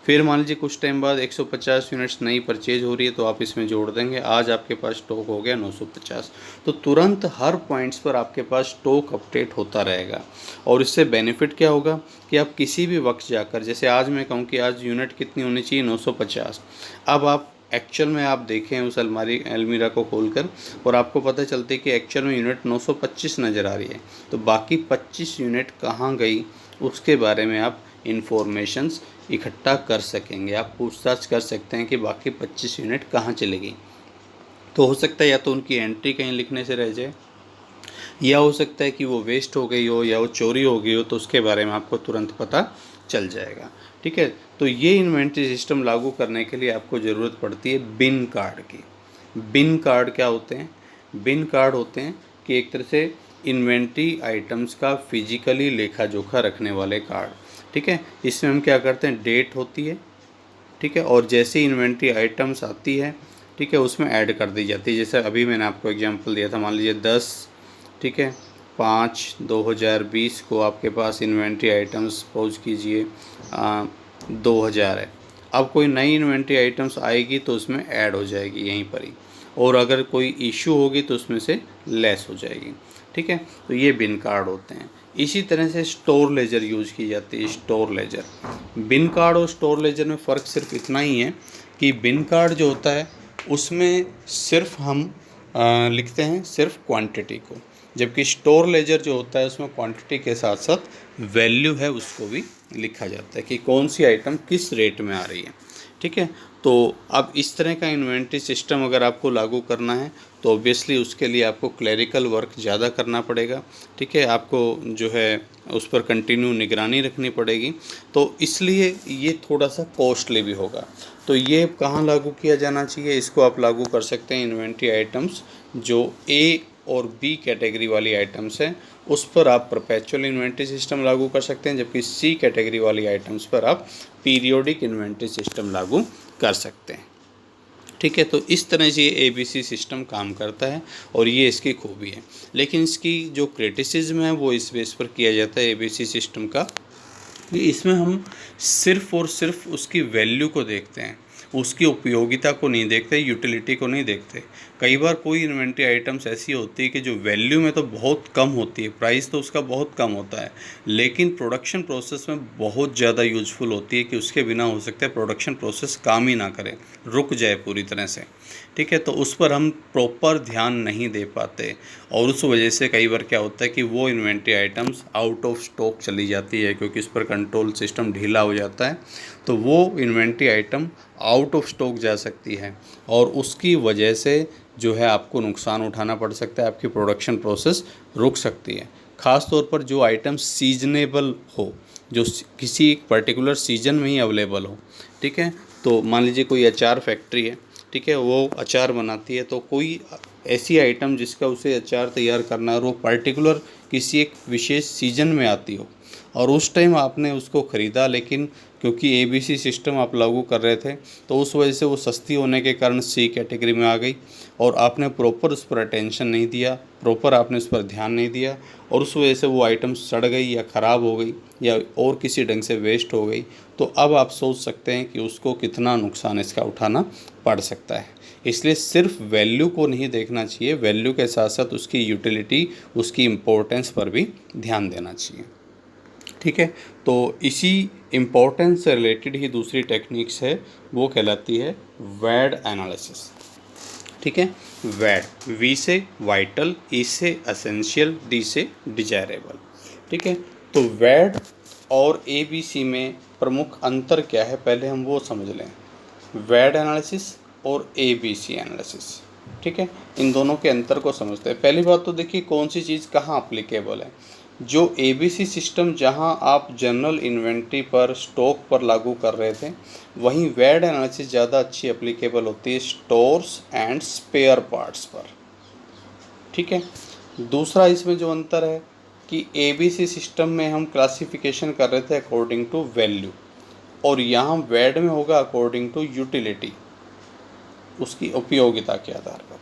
फिर मान लीजिए कुछ टाइम बाद 150 यूनिट्स नई परचेज हो रही है तो आप इसमें जोड़ देंगे, आज आपके पास स्टॉक हो गया 950। तो तुरंत हर पॉइंट्स पर आपके पास स्टॉक अपडेट होता रहेगा, और इससे बेनिफिट क्या होगा कि आप किसी भी वक्त जाकर, जैसे आज मैं कहूँ कि आज यूनिट कितनी होनी चाहिए 950, अब आप एक्चुअल में आप देखें उस अलमीरा को खोलकर और आपको पता चलती है कि एक्चुअल में यूनिट 925 नज़र आ रही है, तो बाकी 25 यूनिट कहाँ गई उसके बारे में आप इंफॉर्मेशंस इकट्ठा कर सकेंगे। आप पूछताछ कर सकते हैं कि बाकी 25 यूनिट कहाँ चली गई। तो हो सकता है या तो उनकी एंट्री कहीं लिखने से रह जाए, या हो सकता है कि वो वेस्ट हो गई हो या वो चोरी हो गई हो, तो उसके बारे में आपको तुरंत पता चल जाएगा, ठीक है। तो ये इन्वेंट्री सिस्टम लागू करने के लिए आपको ज़रूरत पड़ती है बिन कार्ड की। बिन कार्ड क्या होते हैं? बिन कार्ड होते हैं कि एक तरह से इन्वेंट्री आइटम्स का फिजिकली लेखा जोखा रखने वाले कार्ड, ठीक है। इसमें हम क्या करते हैं, डेट होती है, ठीक है, और जैसे ही इन्वेंट्री आइटम्स आती है, ठीक है, उसमें ऐड कर दी जाती है। जैसे अभी मैंने आपको एग्जांपल दिया था, मान लीजिए 10, ठीक है, 5/2020 को आपके पास इन्वेंट्री आइटम्स सपोज कीजिए 2000 है। अब कोई नई इन्वेंट्री आइटम्स आएगी तो उसमें ऐड हो जाएगी यहीं पर ही, और अगर कोई इशू होगी तो उसमें से लेस हो जाएगी, ठीक है। तो ये बिन कार्ड होते हैं। इसी तरह से स्टोर लेजर यूज की जाती है। स्टोर लेजर, बिन कार्ड और स्टोर लेजर में फ़र्क सिर्फ इतना ही है कि बिन कार्ड जो होता है उसमें सिर्फ हम लिखते हैं सिर्फ क्वांटिटी को, जबकि स्टोर लेजर जो होता है उसमें क्वांटिटी के साथ साथ वैल्यू है उसको भी लिखा जाता है कि कौन सी आइटम किस रेट में आ रही है, ठीक है। तो अब इस तरह का इन्वेंट्री सिस्टम अगर आपको लागू करना है तो ऑब्वियसली उसके लिए आपको क्लरिकल वर्क ज़्यादा करना पड़ेगा, ठीक है। आपको जो है उस पर कंटिन्यू निगरानी रखनी पड़ेगी, तो इसलिए ये थोड़ा सा कॉस्टली भी होगा। तो ये कहाँ लागू किया जाना चाहिए, इसको आप लागू कर सकते हैं इन्वेंट्री आइटम्स जो ए और बी कैटेगरी वाली आइटम्स हैं उस पर आप परपेचुअल इन्वेंट्री सिस्टम लागू कर सकते हैं, जबकि सी कैटेगरी वाली आइटम्स पर आप पीरियोडिक इन्वेंट्री सिस्टम लागू कर सकते हैं, ठीक है। तो इस तरह से ये ABC सिस्टम काम करता है और ये इसकी खूबी है। लेकिन इसकी जो क्रिटिसिज्म है वो इस बेस पर किया जाता है ABC सिस्टम का कि इसमें हम सिर्फ़ और सिर्फ उसकी वैल्यू को देखते हैं, उसकी उपयोगिता को नहीं देखते, यूटिलिटी को नहीं देखते। कई बार कोई इन्वेंट्री आइटम्स ऐसी होती है कि जो वैल्यू में तो बहुत कम होती है, प्राइस तो उसका बहुत कम होता है, लेकिन प्रोडक्शन प्रोसेस में बहुत ज़्यादा यूजफुल होती है कि उसके बिना हो सकता है प्रोडक्शन प्रोसेस काम ही ना करे, रुक जाए पूरी तरह से, ठीक है। तो उस पर हम प्रॉपर ध्यान नहीं दे पाते और उस वजह से कई बार क्या होता है कि वो inventory items out of stock चली जाती है, क्योंकि इस पर कंट्रोल सिस्टम ढीला हो जाता है, तो वो inventory item out of stock जा सकती है और उसकी वजह से जो है आपको नुकसान उठाना पड़ सकता है, आपकी प्रोडक्शन प्रोसेस रुक सकती है। ख़ास तौर पर जो आइटम सीजनेबल हो, जो किसी एक पर्टिकुलर सीजन में ही अवेलेबल हो, ठीक है। तो मान लीजिए कोई अचार फैक्ट्री है, ठीक है, वो अचार बनाती है, तो कोई ऐसी आइटम जिसका उसे अचार तैयार करना है और वो पर्टिकुलर किसी एक विशेष सीजन में आती हो और उस टाइम आपने उसको ख़रीदा, लेकिन क्योंकि ABC सिस्टम आप लागू कर रहे थे तो उस वजह से वो सस्ती होने के कारण C कैटेगरी में आ गई और आपने प्रॉपर उस पर अटेंशन नहीं दिया, प्रॉपर आपने उस पर ध्यान नहीं दिया और उस वजह से वो आइटम सड़ गई या ख़राब हो गई या और किसी ढंग से वेस्ट हो गई, तो अब आप सोच सकते हैं कि उसको कितना नुकसान इसका उठाना पड़ सकता है। इसलिए सिर्फ वैल्यू को नहीं देखना चाहिए, वैल्यू के साथ साथ उसकी यूटिलिटी, उसकी इम्पोर्टेंस पर भी ध्यान देना चाहिए, ठीक है। तो इसी इम्पोर्टेंस से रिलेटेड ही दूसरी टेक्निक्स है, वो कहलाती है वैड एनालिसिस, ठीक है। वैड, वी से वाइटल, ई से एसेंशियल, डी से डिजायरेबल, ठीक है। तो वैड और ABC में प्रमुख अंतर क्या है, पहले हम वो समझ लें। वैड एनालिसिस और ABC एनालिसिस, ठीक है, इन दोनों के अंतर को समझते हैं। पहली बात तो देखिए कौन सी चीज़ कहाँ अप्लीकेबल है। जो ABC सिस्टम जहाँ आप जनरल इन्वेंट्री पर, स्टॉक पर लागू कर रहे थे, वहीं वैड एनालिसिस ज़्यादा अच्छी एप्लीकेबल होती है स्टोर्स एंड स्पेयर पार्ट्स पर, ठीक है। दूसरा इसमें जो अंतर है कि ABC सिस्टम में हम क्लासिफिकेशन कर रहे थे अकॉर्डिंग टू वैल्यू और यहाँ वैड में होगा अकॉर्डिंग टू यूटिलिटी, उसकी उपयोगिता के आधार पर,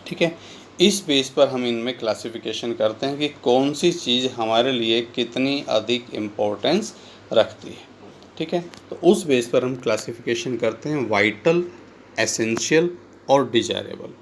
ठीक है। इस बेस पर हम इनमें क्लासिफिकेशन करते हैं कि कौन सी चीज़ हमारे लिए कितनी अधिक इम्पोर्टेंस रखती है, ठीक है। तो उस बेस पर हम क्लासिफिकेशन करते हैं वाइटल, एसेंशियल और डिजायरेबल,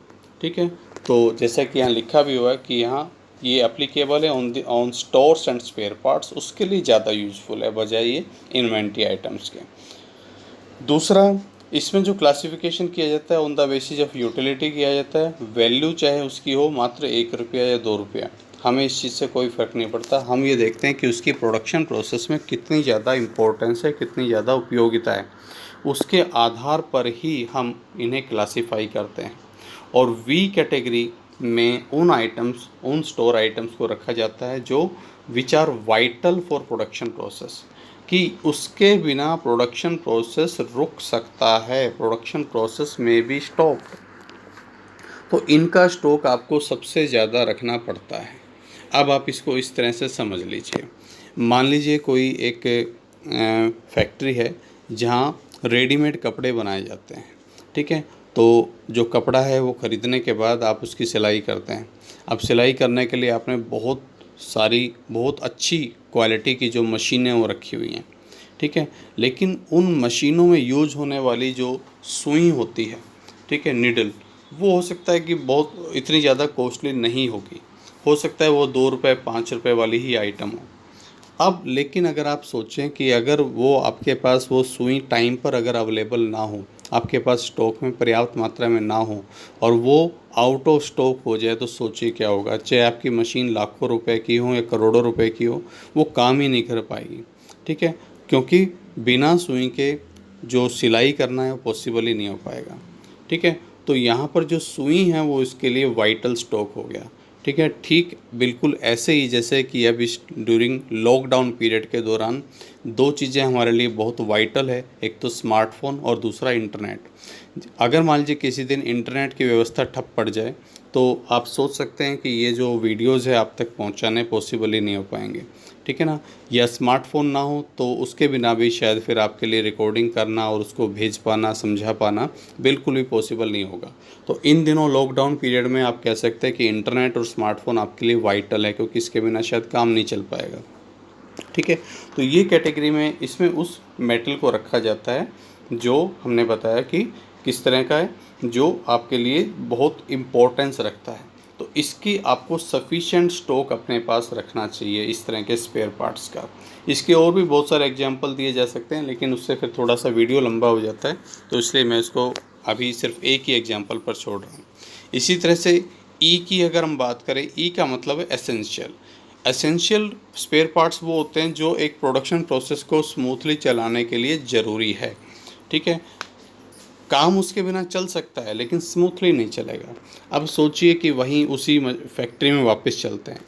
ठीक है। तो जैसा कि यहाँ लिखा भी हुआ है कि यहाँ ये एप्लीकेबल है on stores and spare parts, उसके लिए ज़्यादा यूजफुल है बजाय ये इन्वेंट्री आइटम्स के। दूसरा, इसमें जो क्लासिफिकेशन किया जाता है on the basis of utility किया जाता है। वैल्यू चाहे उसकी हो मात्र 1 रुपया या 2 रुपया, हमें इस चीज़ से कोई फ़र्क नहीं पड़ता। हम ये देखते हैं कि उसकी प्रोडक्शन प्रोसेस में कितनी ज़्यादा इम्पोर्टेंस है, कितनी ज़्यादा उपयोगिता है, उसके आधार पर ही हम इन्हें क्लासीफाई करते हैं। और वी कैटेगरी में उन आइटम्स, उन स्टोर आइटम्स को रखा जाता है जो which are vital for production process, कि उसके बिना प्रोडक्शन प्रोसेस रुक सकता है, प्रोडक्शन प्रोसेस में भी स्टॉप, तो इनका स्टॉक आपको सबसे ज़्यादा रखना पड़ता है। अब आप इसको इस तरह से समझ लीजिए, मान लीजिए कोई एक फैक्ट्री है जहाँ रेडीमेड कपड़े बनाए जाते हैं, ठीक है। तो जो कपड़ा है वो ख़रीदने के बाद आप उसकी सिलाई करते हैं। अब सिलाई करने के लिए आपने बहुत सारी, बहुत अच्छी क्वालिटी की जो मशीनें वो रखी हुई हैं, ठीक है। लेकिन उन मशीनों में यूज होने वाली जो सुई होती है, ठीक है, निडल, वो हो सकता है कि बहुत इतनी ज़्यादा कॉस्टली नहीं होगी, हो सकता है वो 2 रुपये 5 रुपये वाली ही आइटम हो। अब लेकिन अगर आप सोचें कि अगर वो आपके पास वो सुई टाइम पर अगर अवेलेबल ना हो, आपके पास स्टॉक में पर्याप्त मात्रा में ना हो और वो आउट ऑफ स्टॉक हो जाए, तो सोचिए क्या होगा। चाहे आपकी मशीन लाखों रुपए की हो या करोड़ों रुपए की हो, वो काम ही नहीं कर पाएगी, ठीक है। क्योंकि बिना सुई के जो सिलाई करना है वो पॉसिबल ही नहीं हो पाएगा। ठीक है, तो यहाँ पर जो सुई है वो इसके लिए वाइटल स्टॉक हो गया। ठीक है, ठीक बिल्कुल ऐसे ही जैसे कि अब इस ड्यूरिंग लॉकडाउन पीरियड के दौरान दो चीज़ें हमारे लिए बहुत वाइटल है, एक तो स्मार्टफोन और दूसरा इंटरनेट। अगर मान लीजिए किसी दिन इंटरनेट की व्यवस्था ठप पड़ जाए तो आप सोच सकते हैं कि ये जो वीडियोज़ है आप तक पहुंचाने पॉसिबल ही नहीं हो पाएंगे। ठीक है ना, या स्मार्टफोन ना हो तो उसके बिना भी शायद फिर आपके लिए रिकॉर्डिंग करना और उसको भेज पाना, समझा पाना बिल्कुल भी पॉसिबल नहीं होगा। तो इन दिनों लॉकडाउन पीरियड में आप कह सकते हैं कि इंटरनेट और स्मार्टफोन आपके लिए वाइटल है, क्योंकि इसके बिना शायद काम नहीं चल पाएगा। ठीक है, तो ये कैटेगरी में इसमें उस मेटल को रखा जाता है जो हमने बताया कि किस तरह का है, जो आपके लिए बहुत इम्पोर्टेंस रखता है। तो इसकी आपको सफिशिएंट स्टॉक अपने पास रखना चाहिए इस तरह के स्पेयर पार्ट्स का। इसके और भी बहुत सारे एग्जांपल दिए जा सकते हैं, लेकिन उससे फिर थोड़ा सा वीडियो लंबा हो जाता है, तो इसलिए मैं इसको अभी सिर्फ एक ही एग्जांपल पर छोड़ रहा हूँ। इसी तरह से ई की अगर हम बात करें, ई का मतलब है एसेंशियल। एसेंशियल स्पेयर पार्ट्स वो होते हैं जो एक प्रोडक्शन प्रोसेस को स्मूथली चलाने के लिए ज़रूरी है। ठीक है, काम उसके बिना चल सकता है लेकिन स्मूथली नहीं चलेगा। अब सोचिए कि वहीं उसी फैक्ट्री में वापस चलते हैं।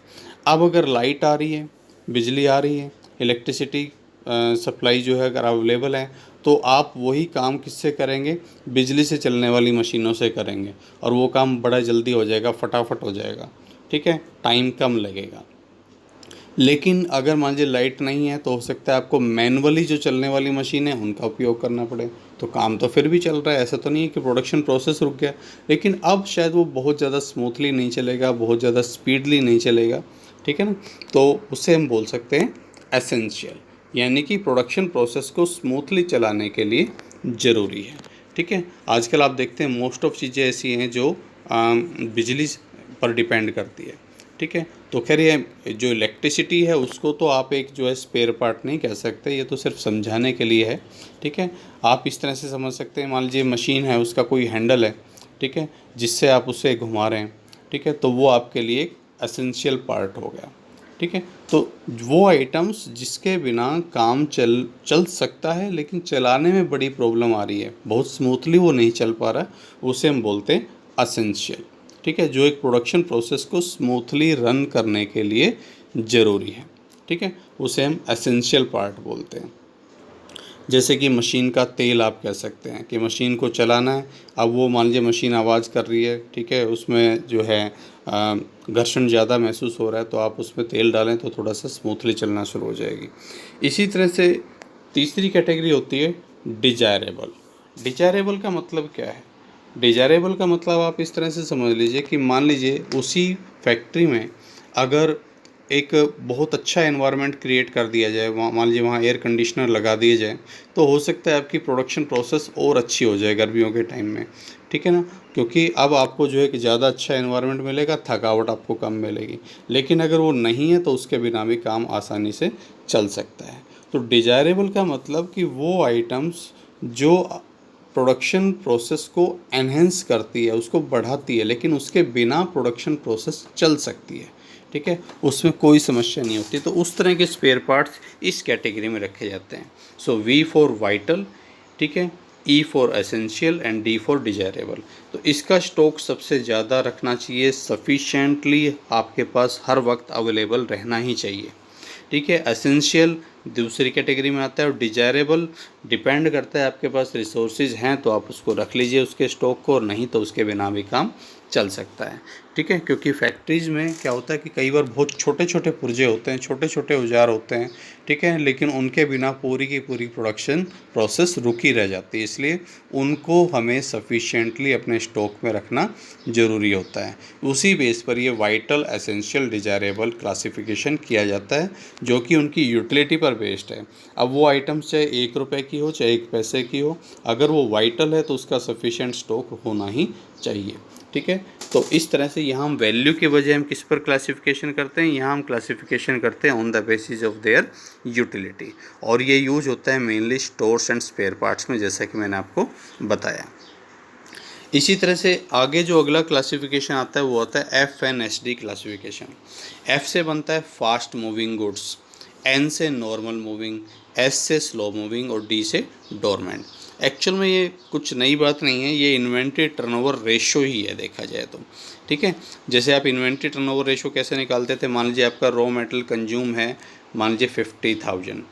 अब अगर लाइट आ रही है, बिजली आ रही है, इलेक्ट्रिसिटी सप्लाई जो है अगर अवेलेबल है, तो आप वही काम किससे करेंगे? बिजली से चलने वाली मशीनों से करेंगे, और वो काम बड़ा जल्दी हो जाएगा, फटाफट हो जाएगा। ठीक है, टाइम कम लगेगा। लेकिन अगर मान लीजिए लाइट नहीं है तो हो सकता है आपको मैनुअली जो चलने वाली मशीन है उनका उपयोग करना पड़े। तो काम तो फिर भी चल रहा है, ऐसा तो नहीं है कि प्रोडक्शन प्रोसेस रुक गया, लेकिन अब शायद वो बहुत ज़्यादा स्मूथली नहीं चलेगा, बहुत ज़्यादा स्पीडली नहीं चलेगा। ठीक है ना, तो उससे हम बोल सकते हैं एसेंशियल, यानी कि प्रोडक्शन प्रोसेस को स्मूथली चलाने के लिए ज़रूरी है। ठीक है, आजकल आप देखते हैं मोस्ट ऑफ चीज़ें ऐसी हैं जो बिजली पर डिपेंड करती है। ठीक है, तो खैर ये जो इलेक्ट्रिसिटी है उसको तो आप एक जो है स्पेयर पार्ट नहीं कह सकते, ये तो सिर्फ समझाने के लिए है। ठीक है, आप इस तरह से समझ सकते हैं, मान लीजिए मशीन है, उसका कोई हैंडल है, ठीक है, जिससे आप उसे घुमा रहे हैं। ठीक है, तो वो आपके लिए एक एसेंशियल पार्ट हो गया। ठीक है, तो वो आइटम्स जिसके बिना काम चल सकता है लेकिन चलाने में बड़ी प्रॉब्लम आ रही है, बहुत स्मूथली वो नहीं चल पा रहा, उसे हम बोलते हैं एसेंशियल। ठीक है, जो एक प्रोडक्शन प्रोसेस को स्मूथली रन करने के लिए ज़रूरी है। ठीक है, उसे हम एसेंशियल पार्ट बोलते हैं। जैसे कि मशीन का तेल आप कह सकते हैं कि मशीन को चलाना है, अब वो मान लीजिए मशीन आवाज़ कर रही है, ठीक है, उसमें जो है घर्षण ज़्यादा महसूस हो रहा है, तो आप उसमें तेल डालें तो थोड़ा सा स्मूथली चलना शुरू हो जाएगी। इसी तरह से तीसरी कैटेगरी होती है डिजायरेबल। डिजायरेबल का मतलब क्या है? डिजायरेबल का मतलब आप इस तरह से समझ लीजिए कि मान लीजिए उसी फैक्ट्री में अगर एक बहुत अच्छा एनवायरनमेंट क्रिएट कर दिया जाए, वहाँ मान लीजिए वहाँ एयर कंडीशनर लगा दिए जाए, तो हो सकता है आपकी प्रोडक्शन प्रोसेस और अच्छी हो जाए गर्मियों के टाइम में। ठीक है ना, क्योंकि अब आपको जो है कि ज़्यादा अच्छा एनवायरनमेंट मिलेगा, थकावट आपको कम मिलेगी। लेकिन अगर वो नहीं है तो उसके बिना भी काम आसानी से चल सकता है। तो डिजायरेबल का मतलब कि वो आइटम्स जो प्रोडक्शन प्रोसेस को एनहेंस करती है, उसको बढ़ाती है, लेकिन उसके बिना प्रोडक्शन प्रोसेस चल सकती है। ठीक है, उसमें कोई समस्या नहीं होती, तो उस तरह के स्पेयर पार्ट्स इस कैटेगरी में रखे जाते हैं। सो वी फॉर वाइटल, ठीक है, E for essential and D for desirable. तो इसका स्टॉक सबसे ज़्यादा रखना चाहिए, सफिशेंटली आपके पास हर वक्त अवेलेबल रहना ही चाहिए। ठीक है, एसेंशियल दूसरी कैटेगरी में आता है, और डिजायरेबल डिपेंड करता है आपके पास रिसोर्सेज हैं तो आप उसको रख लीजिए उसके स्टॉक को, और नहीं तो उसके बिना भी काम चल सकता है। ठीक है, क्योंकि फैक्ट्रीज़ में क्या होता है कि कई बार बहुत छोटे छोटे पुर्जे होते हैं, छोटे छोटे औजार होते हैं। ठीक है, लेकिन उनके बिना पूरी की पूरी प्रोडक्शन प्रोसेस रुकी रह जाती है, इसलिए उनको हमें सफिशिएंटली अपने स्टॉक में रखना ज़रूरी होता है। उसी बेस पर ये वाइटल, एसेंशियल, डिजायरेबल क्लासिफिकेशन किया जाता है, जो कि उनकी यूटिलिटी पर बेस्ड है। अब वो आइटम्स चाहे 1 रुपये की हो चाहे 1 पैसे की हो, अगर वो वाइटल है तो उसका सफिशिएंट स्टॉक होना ही चाहिए। ठीक है, तो इस तरह से यहाँ हम वैल्यू के बजाय हम किस पर क्लासिफिकेशन करते हैं? यहाँ हम क्लासिफिकेशन करते हैं on the basis of their utility, और ये यूज होता है mainly stores and spare parts में, जैसा कि मैंने आपको बताया। इसी तरह से आगे जो अगला क्लासिफिकेशन आता है वो आता है FNSD क्लासिफिकेशन। F से बनता है फास्ट मूविंग गुड्स, N से नॉर्मल मूविंग, एस से स्लो मूविंग और डी से डोरमेंट। एक्चुअल में ये कुछ नई बात नहीं है, ये इन्वेंट्री टर्नओवर रेशो ही है देखा जाए तो, ठीक है। जैसे आप इन्वेंट्री टर्नओवर रेशो कैसे निकालते थे, मान लीजिए आपका रॉ मेटेरियल कंज्यूम है मान लीजिए 50,000,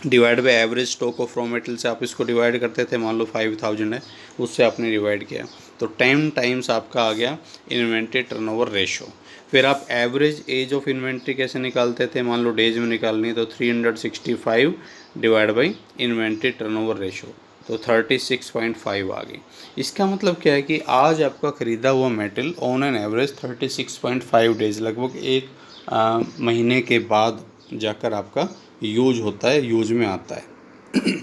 divide by average stock of raw material से आप इसको डिवाइड करते थे, मान लो 5,000 है, उससे आपने डिवाइड किया तो 10 टाइम्स आपका आ गया इन्वेंट्री टर्नओवर रेशो। फिर आप एवरेज एज ऑफ इन्वेंट्री कैसे निकालते थे, मान लो डेज में निकालनी है तो 365 divide by inventory turnover ratio, तो 36.5 आ गई। इसका मतलब क्या है कि आज आपका ख़रीदा हुआ metal on an average 36.5 days, लगभग एक महीने के बाद जाकर आपका यूज होता है, यूज में आता है।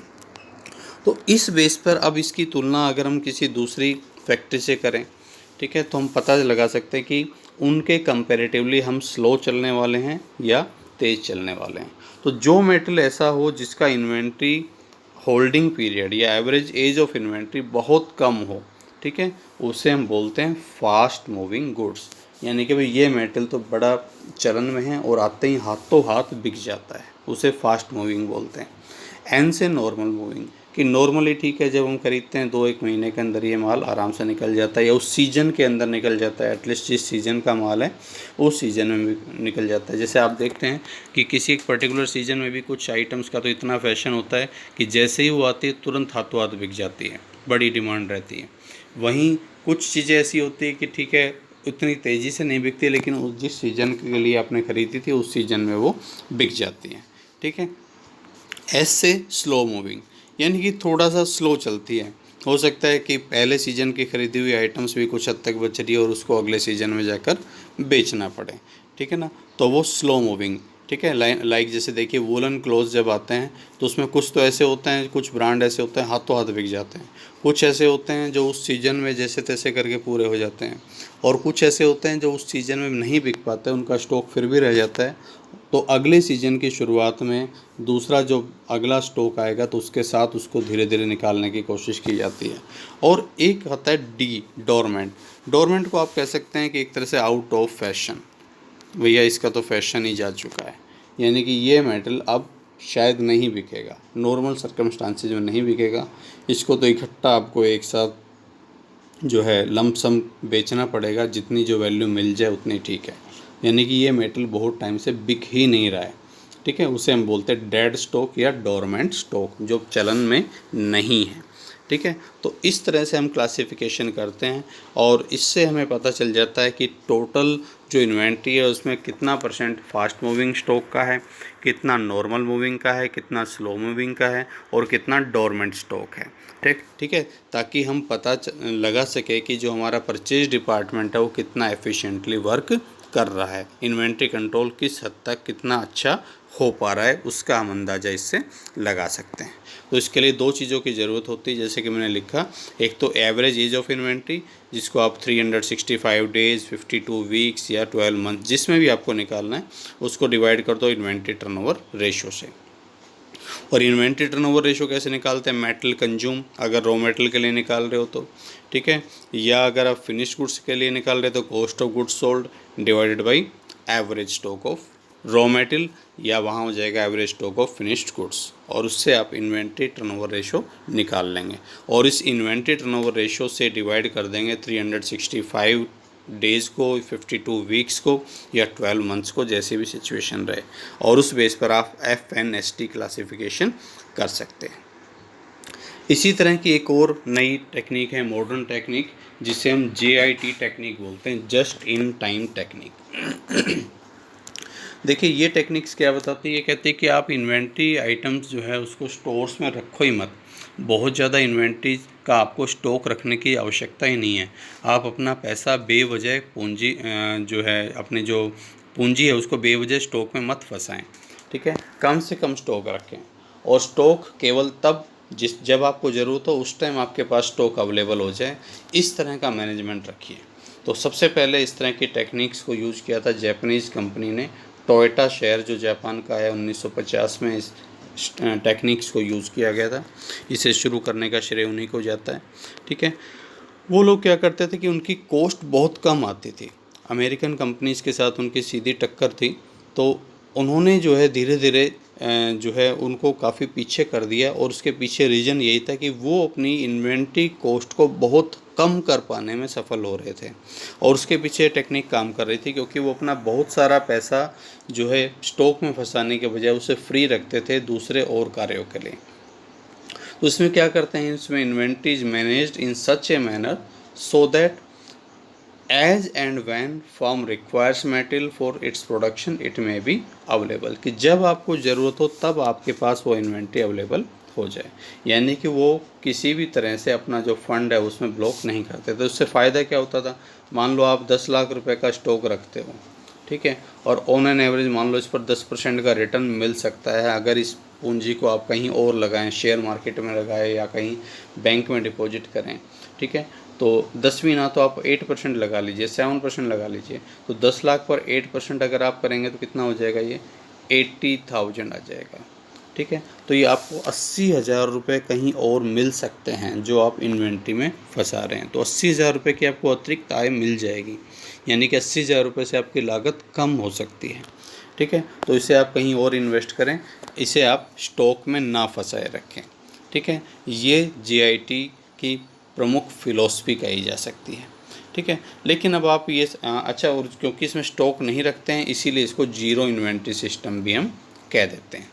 तो इस बेस पर अब इसकी तुलना अगर हम किसी दूसरी फैक्ट्री से करें, ठीक है, तो हम पता लगा सकते हैं कि उनके कंपैरेटिवली हम स्लो चलने वाले हैं या तेज़ चलने वाले हैं। तो जो मेटल ऐसा हो जिसका इन्वेंट्री होल्डिंग पीरियड या एवरेज एज ऑफ इन्वेंट्री बहुत कम हो, ठीक है, उसे हम बोलते हैं फास्ट मूविंग गुड्स। यानी कि भाई ये मेटल तो बड़ा चलन में है और आते ही हाथों हाथ बिक जाता है, उसे फास्ट मूविंग बोलते हैं। एन से नॉर्मल मूविंग, कि नॉर्मली ठीक है, जब हम खरीदते हैं 2-1 महीने के अंदर ये माल आराम से निकल जाता है या उस सीज़न के अंदर निकल जाता है, एटलीस्ट जिस सीज़न का माल है उस सीज़न में भी निकल जाता है। जैसे आप देखते हैं कि किसी एक पर्टिकुलर सीज़न में भी कुछ आइटम्स का तो इतना फैशन होता है कि जैसे ही वो आती है तुरंत हाथों हाथ बिक जाती है, बड़ी डिमांड रहती है। वहीं कुछ चीज़ें ऐसी होती है कि ठीक है उतनी तेज़ी से नहीं बिकती, लेकिन उस जिस सीज़न के लिए आपने ख़रीदी थी उस सीज़न में वो बिक जाती है, ठीक है। एस से स्लो मूविंग, यानी कि थोड़ा सा स्लो चलती है। हो सकता है कि पहले सीज़न की खरीदी हुई आइटम्स भी कुछ हद तक बच रही है और उसको अगले सीज़न में जाकर बेचना पड़े, ठीक है ना, तो वो स्लो मूविंग, ठीक है। लाइक जैसे देखिए वूलन क्लोथ जब आते हैं तो उसमें कुछ तो ऐसे होते हैं, कुछ ब्रांड ऐसे होते हैं हाथों हाथ बिक जाते हैं, कुछ ऐसे होते हैं जो उस सीज़न में जैसे तैसे करके पूरे हो जाते हैं, और कुछ ऐसे होते हैं जो उस सीज़न में नहीं बिक पाते, उनका स्टॉक फिर भी रह जाता है, तो अगले सीज़न की शुरुआत में दूसरा जो अगला स्टॉक आएगा तो उसके साथ उसको धीरे धीरे निकालने की कोशिश की जाती है। और एक होता है डी डोरमेंट। डोरमेंट को आप कह सकते हैं कि एक तरह से आउट ऑफ फैशन, भैया इसका तो फैशन ही जा चुका है, यानी कि ये मेटल अब शायद नहीं बिकेगा, नॉर्मल सर्कमस्टांसिस में नहीं बिकेगा, इसको तो इकट्ठा आपको एक साथ जो है लंप सम बेचना पड़ेगा, जितनी जो वैल्यू मिल जाए उतनी ठीक है। यानी कि ये मेटल बहुत टाइम से बिक ही नहीं रहा है, ठीक है, उसे हम बोलते हैं डेड स्टॉक या डोरमेंट स्टॉक, जो चलन में नहीं है, ठीक है। तो इस तरह से हम क्लासिफिकेशन करते हैं और इससे हमें पता चल जाता है कि टोटल जो इन्वेंट्री है उसमें कितना % फास्ट मूविंग स्टॉक का है, कितना नॉर्मल मूविंग का है, कितना स्लो मूविंग का है और कितना डोरमेंट स्टॉक है, ठीक है, ताकि हम पता लगा सके कि जो हमारा परचेज डिपार्टमेंट है वो कितना एफिशिएंटली वर्क कर रहा है, इन्वेंट्री कंट्रोल किस हद तक कितना अच्छा हो पा रहा है, उसका हम अंदाज़ा इससे लगा सकते हैं। तो इसके लिए 2 चीज़ों की ज़रूरत होती है, जैसे कि मैंने लिखा, एक तो एवरेज एज ऑफ इन्वेंट्री जिसको आप 365 डेज़, 52 वीक्स या 12 मंथ जिसमें भी आपको निकालना है उसको डिवाइड कर दो इन्वेंट्री टर्नओवर रेशो से। और इन्वेंट्री टर्नओवर रेशो कैसे निकालते हैं, मेटल कंज्यूम अगर रॉ मेटल के लिए निकाल रहे हो तो, ठीक है, या अगर आप फिनिश गुड्स के लिए निकाल रहे हो तो cost of goods sold divided by average stock of raw metal, या वहाँ हो जाएगा average stock of finished goods, और उससे आप इन्वेंट्री टर्नओवर रेशो निकाल लेंगे और इस इन्वेंट्री टर्नओवर रेशो से डिवाइड कर देंगे 365 डेज़ को, 52 वीक्स को या 12 मंथ्स को, जैसी भी सिचुएशन रहे, और उस बेस पर आप FNST क्लासिफिकेशन कर सकते हैं। इसी तरह की एक और नई टेक्निक है, मॉडर्न टेक्निक, जिसे हम JIT टेक्निक बोलते हैं, जस्ट इन टाइम टेक्निक। देखिए ये टेक्निक्स क्या बताती है, ये कहती है कि आप इन्वेंट्री आइटम्स जो है उसको स्टोर्स में रखो ही मत, बहुत ज़्यादा इन्वेंट्री का आपको स्टॉक रखने की आवश्यकता ही नहीं है। आप अपना पैसा बेवजह पूंजी जो है अपने जो पूंजी है उसको बेवजह स्टॉक में मत फंसाएं, ठीक है, कम से कम स्टॉक रखें और स्टॉक केवल तब जब आपको ज़रूरत हो उस टाइम आपके पास स्टॉक अवेलेबल हो जाए, इस तरह का मैनेजमेंट रखिए। तो सबसे पहले इस तरह की टेक्निक्स को यूज़ किया था जापानीज़ कंपनी ने, टोयोटा शहर जो जापान का है 1950 में इस टेक्निक्स को यूज़ किया गया था। इसे शुरू करने का श्रेय उन्हीं को जाता है, ठीक है। वो लोग क्या करते थे कि उनकी कॉस्ट बहुत कम आती थी, अमेरिकन कंपनीज़ के साथ उनकी सीधी टक्कर थी, तो उन्होंने जो है धीरे धीरे जो है उनको काफ़ी पीछे कर दिया, और उसके पीछे रीज़न यही था कि वो अपनी इन्वेंट्री कॉस्ट को बहुत कम कर पाने में सफल हो रहे थे, और उसके पीछे टेक्निक काम कर रही थी, क्योंकि वो अपना बहुत सारा पैसा जो है स्टॉक में फंसाने के बजाय उसे फ्री रखते थे दूसरे और कार्यों के लिए। तो इसमें क्या करते हैं, इसमें inventory is managed in such a manner so that as and when firm requires material for its production it may be available, कि जब आपको ज़रूरत हो तब आपके पास वो इन्वेंट्री अवेलेबल हो जाए। यानी कि वो किसी भी तरह से अपना जो फंड है उसमें ब्लॉक नहीं करते। तो उससे फ़ायदा क्या होता था, मान लो आप 10 लाख रुपए का स्टॉक रखते हो, ठीक है, और ऑन एन एवरेज मान लो इस पर 10% का रिटर्न मिल सकता है अगर इस पूंजी को आप कहीं और लगाएं, शेयर मार्केट में लगाएं या कहीं बैंक में डिपॉजिट करें, ठीक है। तो 10वीं ना तो आप 8% लगा लीजिए, 7% लगा लीजिए, तो 10 लाख पर 8% अगर आप करेंगे तो कितना हो जाएगा, ये 80,000 आ जाएगा, ठीक है। तो ये आपको 80,000 रुपये कहीं और मिल सकते हैं जो आप इन्वेंट्री में फंसा रहे हैं। तो 80,000 रुपये की आपको अतिरिक्त आय मिल जाएगी, यानी कि 80,000 रुपये से आपकी लागत कम हो सकती है, ठीक है। तो इसे आप कहीं और इन्वेस्ट करें, इसे आप स्टॉक में ना फंसाए रखें, ठीक है। ये जीआईटी की प्रमुख फिलॉसफी कही जा सकती है, ठीक है। लेकिन अब आप ये अच्छा, और क्योंकि इसमें स्टॉक नहीं रखते हैं इसीलिए इसको जीरो इन्वेंट्री सिस्टम भी हम कह देते हैं।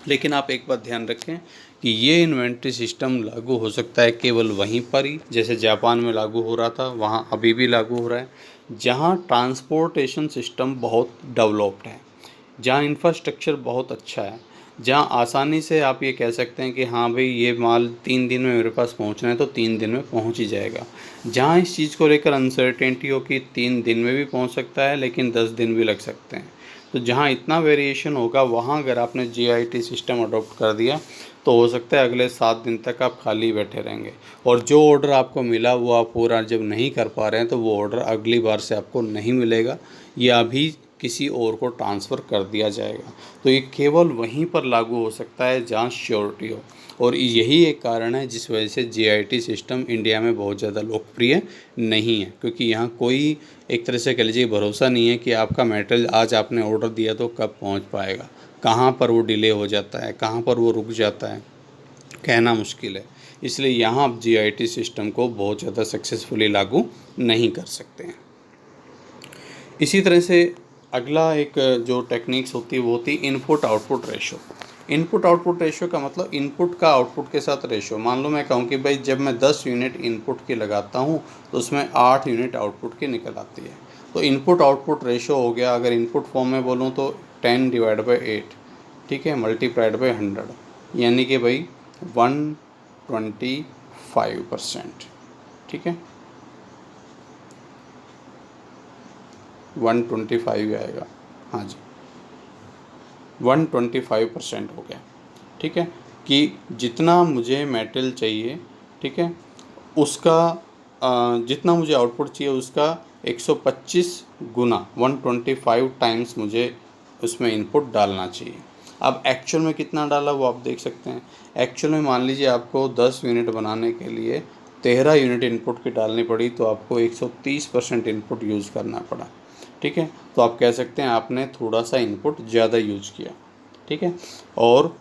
लेकिन आप एक बात ध्यान रखें कि ये इन्वेंट्री सिस्टम लागू हो सकता है केवल वहीं पर ही, जैसे जापान में लागू हो रहा था वहाँ अभी भी लागू हो रहा है, जहाँ ट्रांसपोर्टेशन सिस्टम बहुत डेवलप्ड है, जहाँ इंफ्रास्ट्रक्चर बहुत अच्छा है, जहाँ आसानी से आप ये कह सकते हैं कि हाँ भाई ये माल 3 दिन में मेरे पास पहुँचना है तो 3 दिन में पहुँच ही जाएगा। जहाँ इस चीज़ को लेकर अनसर्टेनिटी हो कि 3 दिन में भी पहुँच सकता है लेकिन 10 दिन भी लग सकते हैं, तो जहाँ इतना वेरिएशन होगा वहाँ अगर आपने जीआईटी सिस्टम अडॉप्ट कर दिया तो हो सकता है अगले 7 दिन तक आप खाली बैठे रहेंगे, और जो ऑर्डर आपको मिला वो आप पूरा जब नहीं कर पा रहे हैं तो वो ऑर्डर अगली बार से आपको नहीं मिलेगा या अभी किसी और को ट्रांसफ़र कर दिया जाएगा। तो ये केवल वहीं पर लागू हो सकता है जहाँ श्योरिटी हो, और यही एक कारण है जिस वजह से जीआईटी सिस्टम इंडिया में बहुत ज़्यादा लोकप्रिय नहीं है, क्योंकि यहाँ कोई एक तरह से कह लीजिए भरोसा नहीं है कि आपका मटेरियल आज आपने ऑर्डर दिया तो कब पहुँच पाएगा, कहाँ पर वो डिले हो जाता है, कहाँ पर वो रुक जाता है, कहना मुश्किल है। इसलिए यहाँ आप जीआईटी सिस्टम को बहुत ज़्यादा सक्सेसफुली लागू नहीं कर सकते हैं। इसी तरह से अगला एक जो टेक्निक्स होती है वो होती है input output ratio. Input output ratio का मतलब इनपुट का आउटपुट के साथ रेशो। मान लो मैं कहूँ कि भाई जब मैं 10 यूनिट इनपुट की लगाता हूँ तो उसमें 8 यूनिट आउटपुट की निकल आती है, तो इनपुट आउटपुट रेशो हो गया। अगर इनपुट फॉर्म में बोलूँ तो 10/8, ठीक है, मल्टीप्लाइड बाई 100, यानी कि भाई 125%, ठीक है, 125 आएगा, हाँ जी 125% हो गया, ठीक है, कि जितना मुझे मेटल चाहिए, ठीक है, उसका जितना मुझे आउटपुट चाहिए उसका 125 गुना 125 टाइम्स मुझे उसमें इनपुट डालना चाहिए। अब एक्चुअल में कितना डाला वो आप देख सकते हैं। एक्चुअल में मान लीजिए आपको 10 यूनिट बनाने के लिए 13 यूनिट इनपुट की डालनी पड़ी तो आपको 130% इनपुट यूज़ करना पड़ा, ठीक है। तो आप कह सकते हैं आपने थोड़ा सा इनपुट ज़्यादा यूज किया, ठीक है, और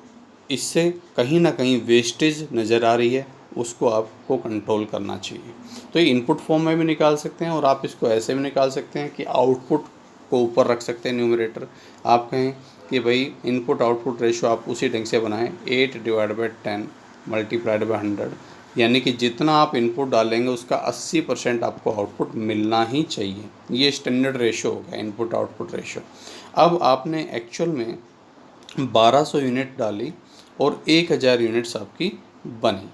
इससे कहीं ना कहीं वेस्टेज नज़र आ रही है, उसको आपको कंट्रोल करना चाहिए। तो ये इनपुट फॉर्म में भी निकाल सकते हैं और आप इसको ऐसे भी निकाल सकते हैं कि आउटपुट को ऊपर रख सकते हैं न्यूमरेटर। आप कहें कि भाई इनपुट आउटपुट रेशो आप उसी ढंग से बनाएं 8/10 मल्टीप्लाइड बाई 100, यानी कि जितना आप इनपुट डालेंगे उसका 80% आपको आउटपुट मिलना ही चाहिए। ये स्टैंडर्ड रेशो हो गया इनपुट आउटपुट रेशो। अब आपने एक्चुअल में 1200 यूनिट डाली और 1000 यूनिट्स आपकी बनी,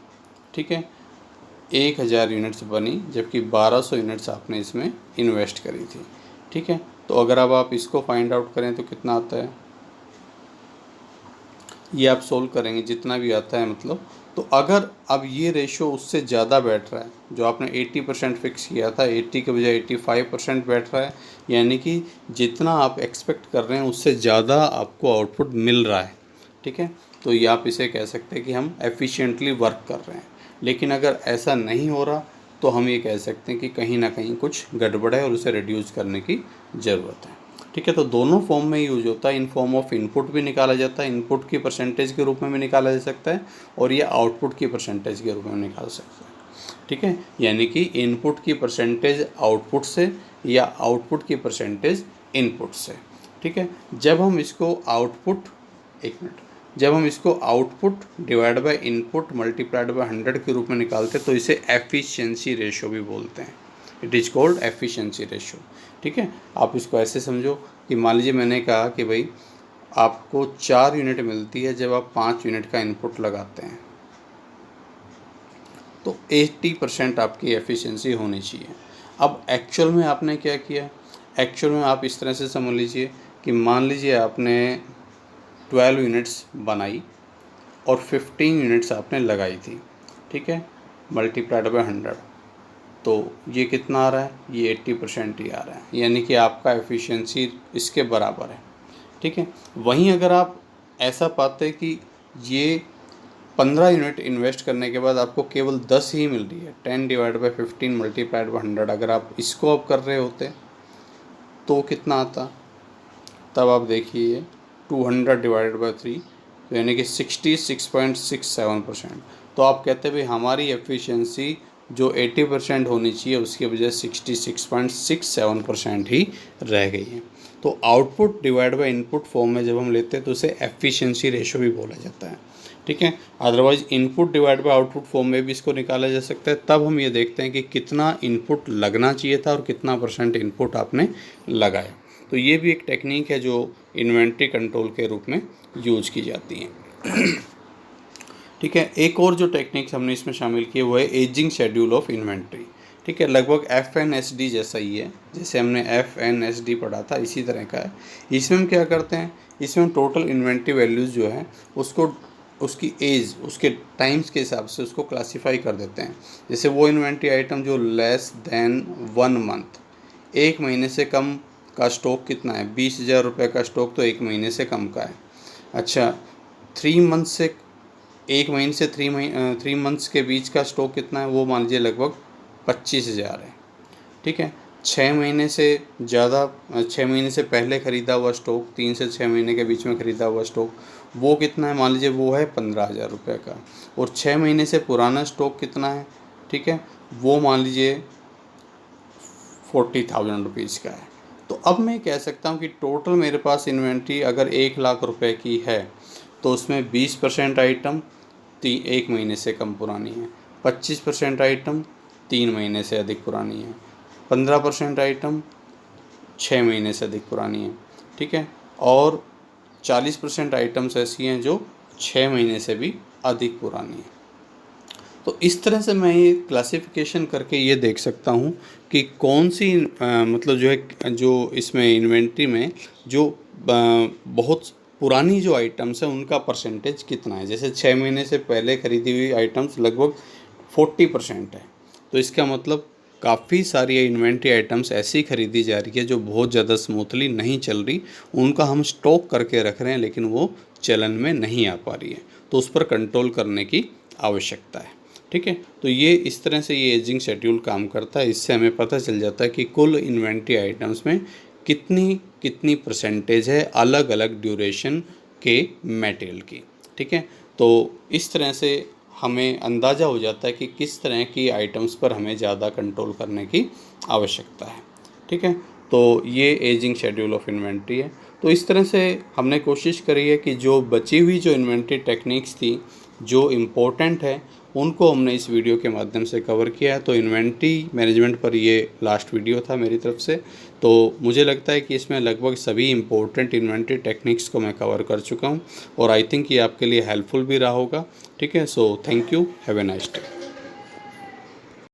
ठीक है, 1000 यूनिट्स बनी जबकि 1200 यूनिट्स आपने इसमें इन्वेस्ट करी थी, ठीक है। तो अगर अब आप इसको फाइंड आउट करें तो कितना आता है, ये आप सोल्व करेंगे जितना भी आता है मतलब। तो अगर अब ये रेशो उससे ज़्यादा बैठ रहा है, जो आपने 80% फिक्स किया था 80 के बजाय 85% बैठ रहा है, यानी कि जितना आप एक्सपेक्ट कर रहे हैं उससे ज़्यादा आपको आउटपुट मिल रहा है, ठीक है, तो ये आप इसे कह सकते हैं कि हम एफिशिएंटली वर्क कर रहे हैं। लेकिन अगर ऐसा नहीं हो रहा तो हम ये कह सकते हैं कि कहीं ना कहीं कुछ गड़बड़ है और उसे रिड्यूस करने की ज़रूरत है। ठीक है। तो दोनों फॉर्म में यूज होता है। इन फॉर्म ऑफ इनपुट भी निकाला जाता है, इनपुट की परसेंटेज के रूप में भी निकाला जा सकता है, और ये आउटपुट की परसेंटेज के रूप में निकाल सकता है। ठीक है, यानी कि इनपुट की परसेंटेज आउटपुट से या आउटपुट की परसेंटेज इनपुट से। ठीक है, जब हम इसको आउटपुट, एक मिनट, जब हम इसको output divide by input multiplied by 100 के रूप में निकालते हैं तो इसे एफिशिएंसी रेशो भी बोलते हैं। It is called efficiency ratio. ठीक है, आप इसको ऐसे समझो कि मान लीजिए मैंने कहा कि भाई आपको 4 यूनिट मिलती है जब आप 5 यूनिट का इनपुट लगाते हैं, तो 80% आपकी एफिशिएंसी होनी चाहिए। अब एक्चुअल में आपने क्या किया, एक्चुअल में आप इस तरह से समझ लीजिए कि मान लीजिए आपने 12 यूनिट्स बनाई और 15 यूनिट्स आपने लगाई थी। ठीक है, मल्टीप्लाइड बाय 100, तो ये कितना आ रहा है, ये 80% ही आ रहा है, यानी कि आपका एफिशिएंसी इसके बराबर है। ठीक है, वहीं अगर आप ऐसा पाते कि ये 15 यूनिट इन्वेस्ट करने के बाद आपको केवल 10 ही मिल रही है, 10 डिवाइड बाई 15 मल्टीप्लाइड बाई 100, अगर आप इसको अब कर रहे होते तो कितना आता, तब आप देखिए 200 डिवाइडेड बाई 3, तो यानी कि 66.67%। तो आप कहते हैं भाई हमारी एफिशिएंसी जो 80% होनी चाहिए उसकी वजह 66.67% ही रह गई है। तो output divide by input form में जब हम लेते हैं तो उसे एफिशिएंसी रेशो भी बोला जाता है। ठीक है, otherwise input divide by output form में भी इसको निकाला जा सकता है। तब हम ये देखते हैं कि कितना इनपुट लगना चाहिए था और कितना % इनपुट आपने लगाया। तो ये भी एक टेक्निक है जो इन्वेंट्री कंट्रोल के रूप में यूज की जाती है। ठीक है, एक और जो टेक्निक्स हमने इसमें शामिल की है वो है एजिंग शेड्यूल ऑफ इन्वेंट्री। ठीक है, लगभग FNSD जैसा ही है, जैसे हमने FNSD पढ़ा था इसी तरह का है। इसमें हम क्या करते हैं, इसमें हम टोटल इन्वेंट्री वैल्यूज़ जो है उसको उसकी एज, उसके टाइम्स के हिसाब से उसको क्लासीफाई कर देते हैं। जैसे वो इन्वेंट्री आइटम जो लेस देन 1 मंथ, 1 महीने से कम का स्टॉक कितना है, 20,000 रुपये का स्टॉक तो 1 महीने से कम का है। अच्छा, 3 मंथ से 1 महीने से 3 मंथ्स के बीच का स्टॉक कितना है, वो मान लीजिए लगभग 25,000 है। ठीक है, 6 महीने से ज़्यादा, 6 महीने से पहले ख़रीदा हुआ स्टॉक, 3 से 6 महीने के बीच में ख़रीदा हुआ स्टॉक, वो कितना है, मान लीजिए वो है 15,000 रुपये का। और 6 महीने से पुराना स्टॉक कितना है, ठीक है, वो मान लीजिए 40,000 रुपीज़ का है। तो अब मैं कह सकता हूँ कि टोटल मेरे पास इन्वेंट्री अगर 1,00,000 रुपये की है तो उसमें 20% आइटम 1 महीने से कम पुरानी है, 25% आइटम 3 महीने से अधिक पुरानी है, 15% आइटम 6 महीने से अधिक पुरानी है। ठीक है, और 40% आइटम्स ऐसी हैं जो 6 महीने से भी अधिक पुरानी है। तो इस तरह से मैं ये क्लासिफिकेशन करके ये देख सकता हूँ कि कौन सी मतलब जो है, जो इसमें इन्वेंट्री में जो बहुत पुरानी जो आइटम्स हैं उनका परसेंटेज कितना है। जैसे 6 महीने से पहले ख़रीदी हुई आइटम्स लगभग 40% है, तो इसका मतलब काफ़ी सारी इन्वेंट्री आइटम्स ऐसी ख़रीदी जा रही है जो बहुत ज़्यादा स्मूथली नहीं चल रही, उनका हम स्टॉक करके रख रहे हैं लेकिन वो चलन में नहीं आ पा रही है, तो उस पर कंट्रोल करने की आवश्यकता है। ठीक है, तो ये इस तरह से ये एजिंग शेड्यूल काम करता है। इससे हमें पता चल जाता है कि कुल इन्वेंट्री आइटम्स में कितनी कितनी परसेंटेज है अलग अलग ड्यूरेशन के मटेरियल की। ठीक है, तो इस तरह से हमें अंदाज़ा हो जाता है कि किस तरह की आइटम्स पर हमें ज़्यादा कंट्रोल करने की आवश्यकता है। ठीक है, तो ये एजिंग शेड्यूल ऑफ इन्वेंट्री है। तो इस तरह से हमने कोशिश करी है कि जो बची हुई जो इन्वेंट्री टेक्निक्स थी जो इम्पोर्टेंट है उनको हमने इस वीडियो के माध्यम से कवर किया है। तो इन्वेंट्री मैनेजमेंट पर ये लास्ट वीडियो था मेरी तरफ से। तो मुझे लगता है कि इसमें लगभग सभी इम्पोर्टेंट इन्वेंट्री टेक्निक्स को मैं कवर कर चुका हूँ और आई थिंक ये आपके लिए हेल्पफुल भी रहा होगा। ठीक है, so thank you, have a nice day.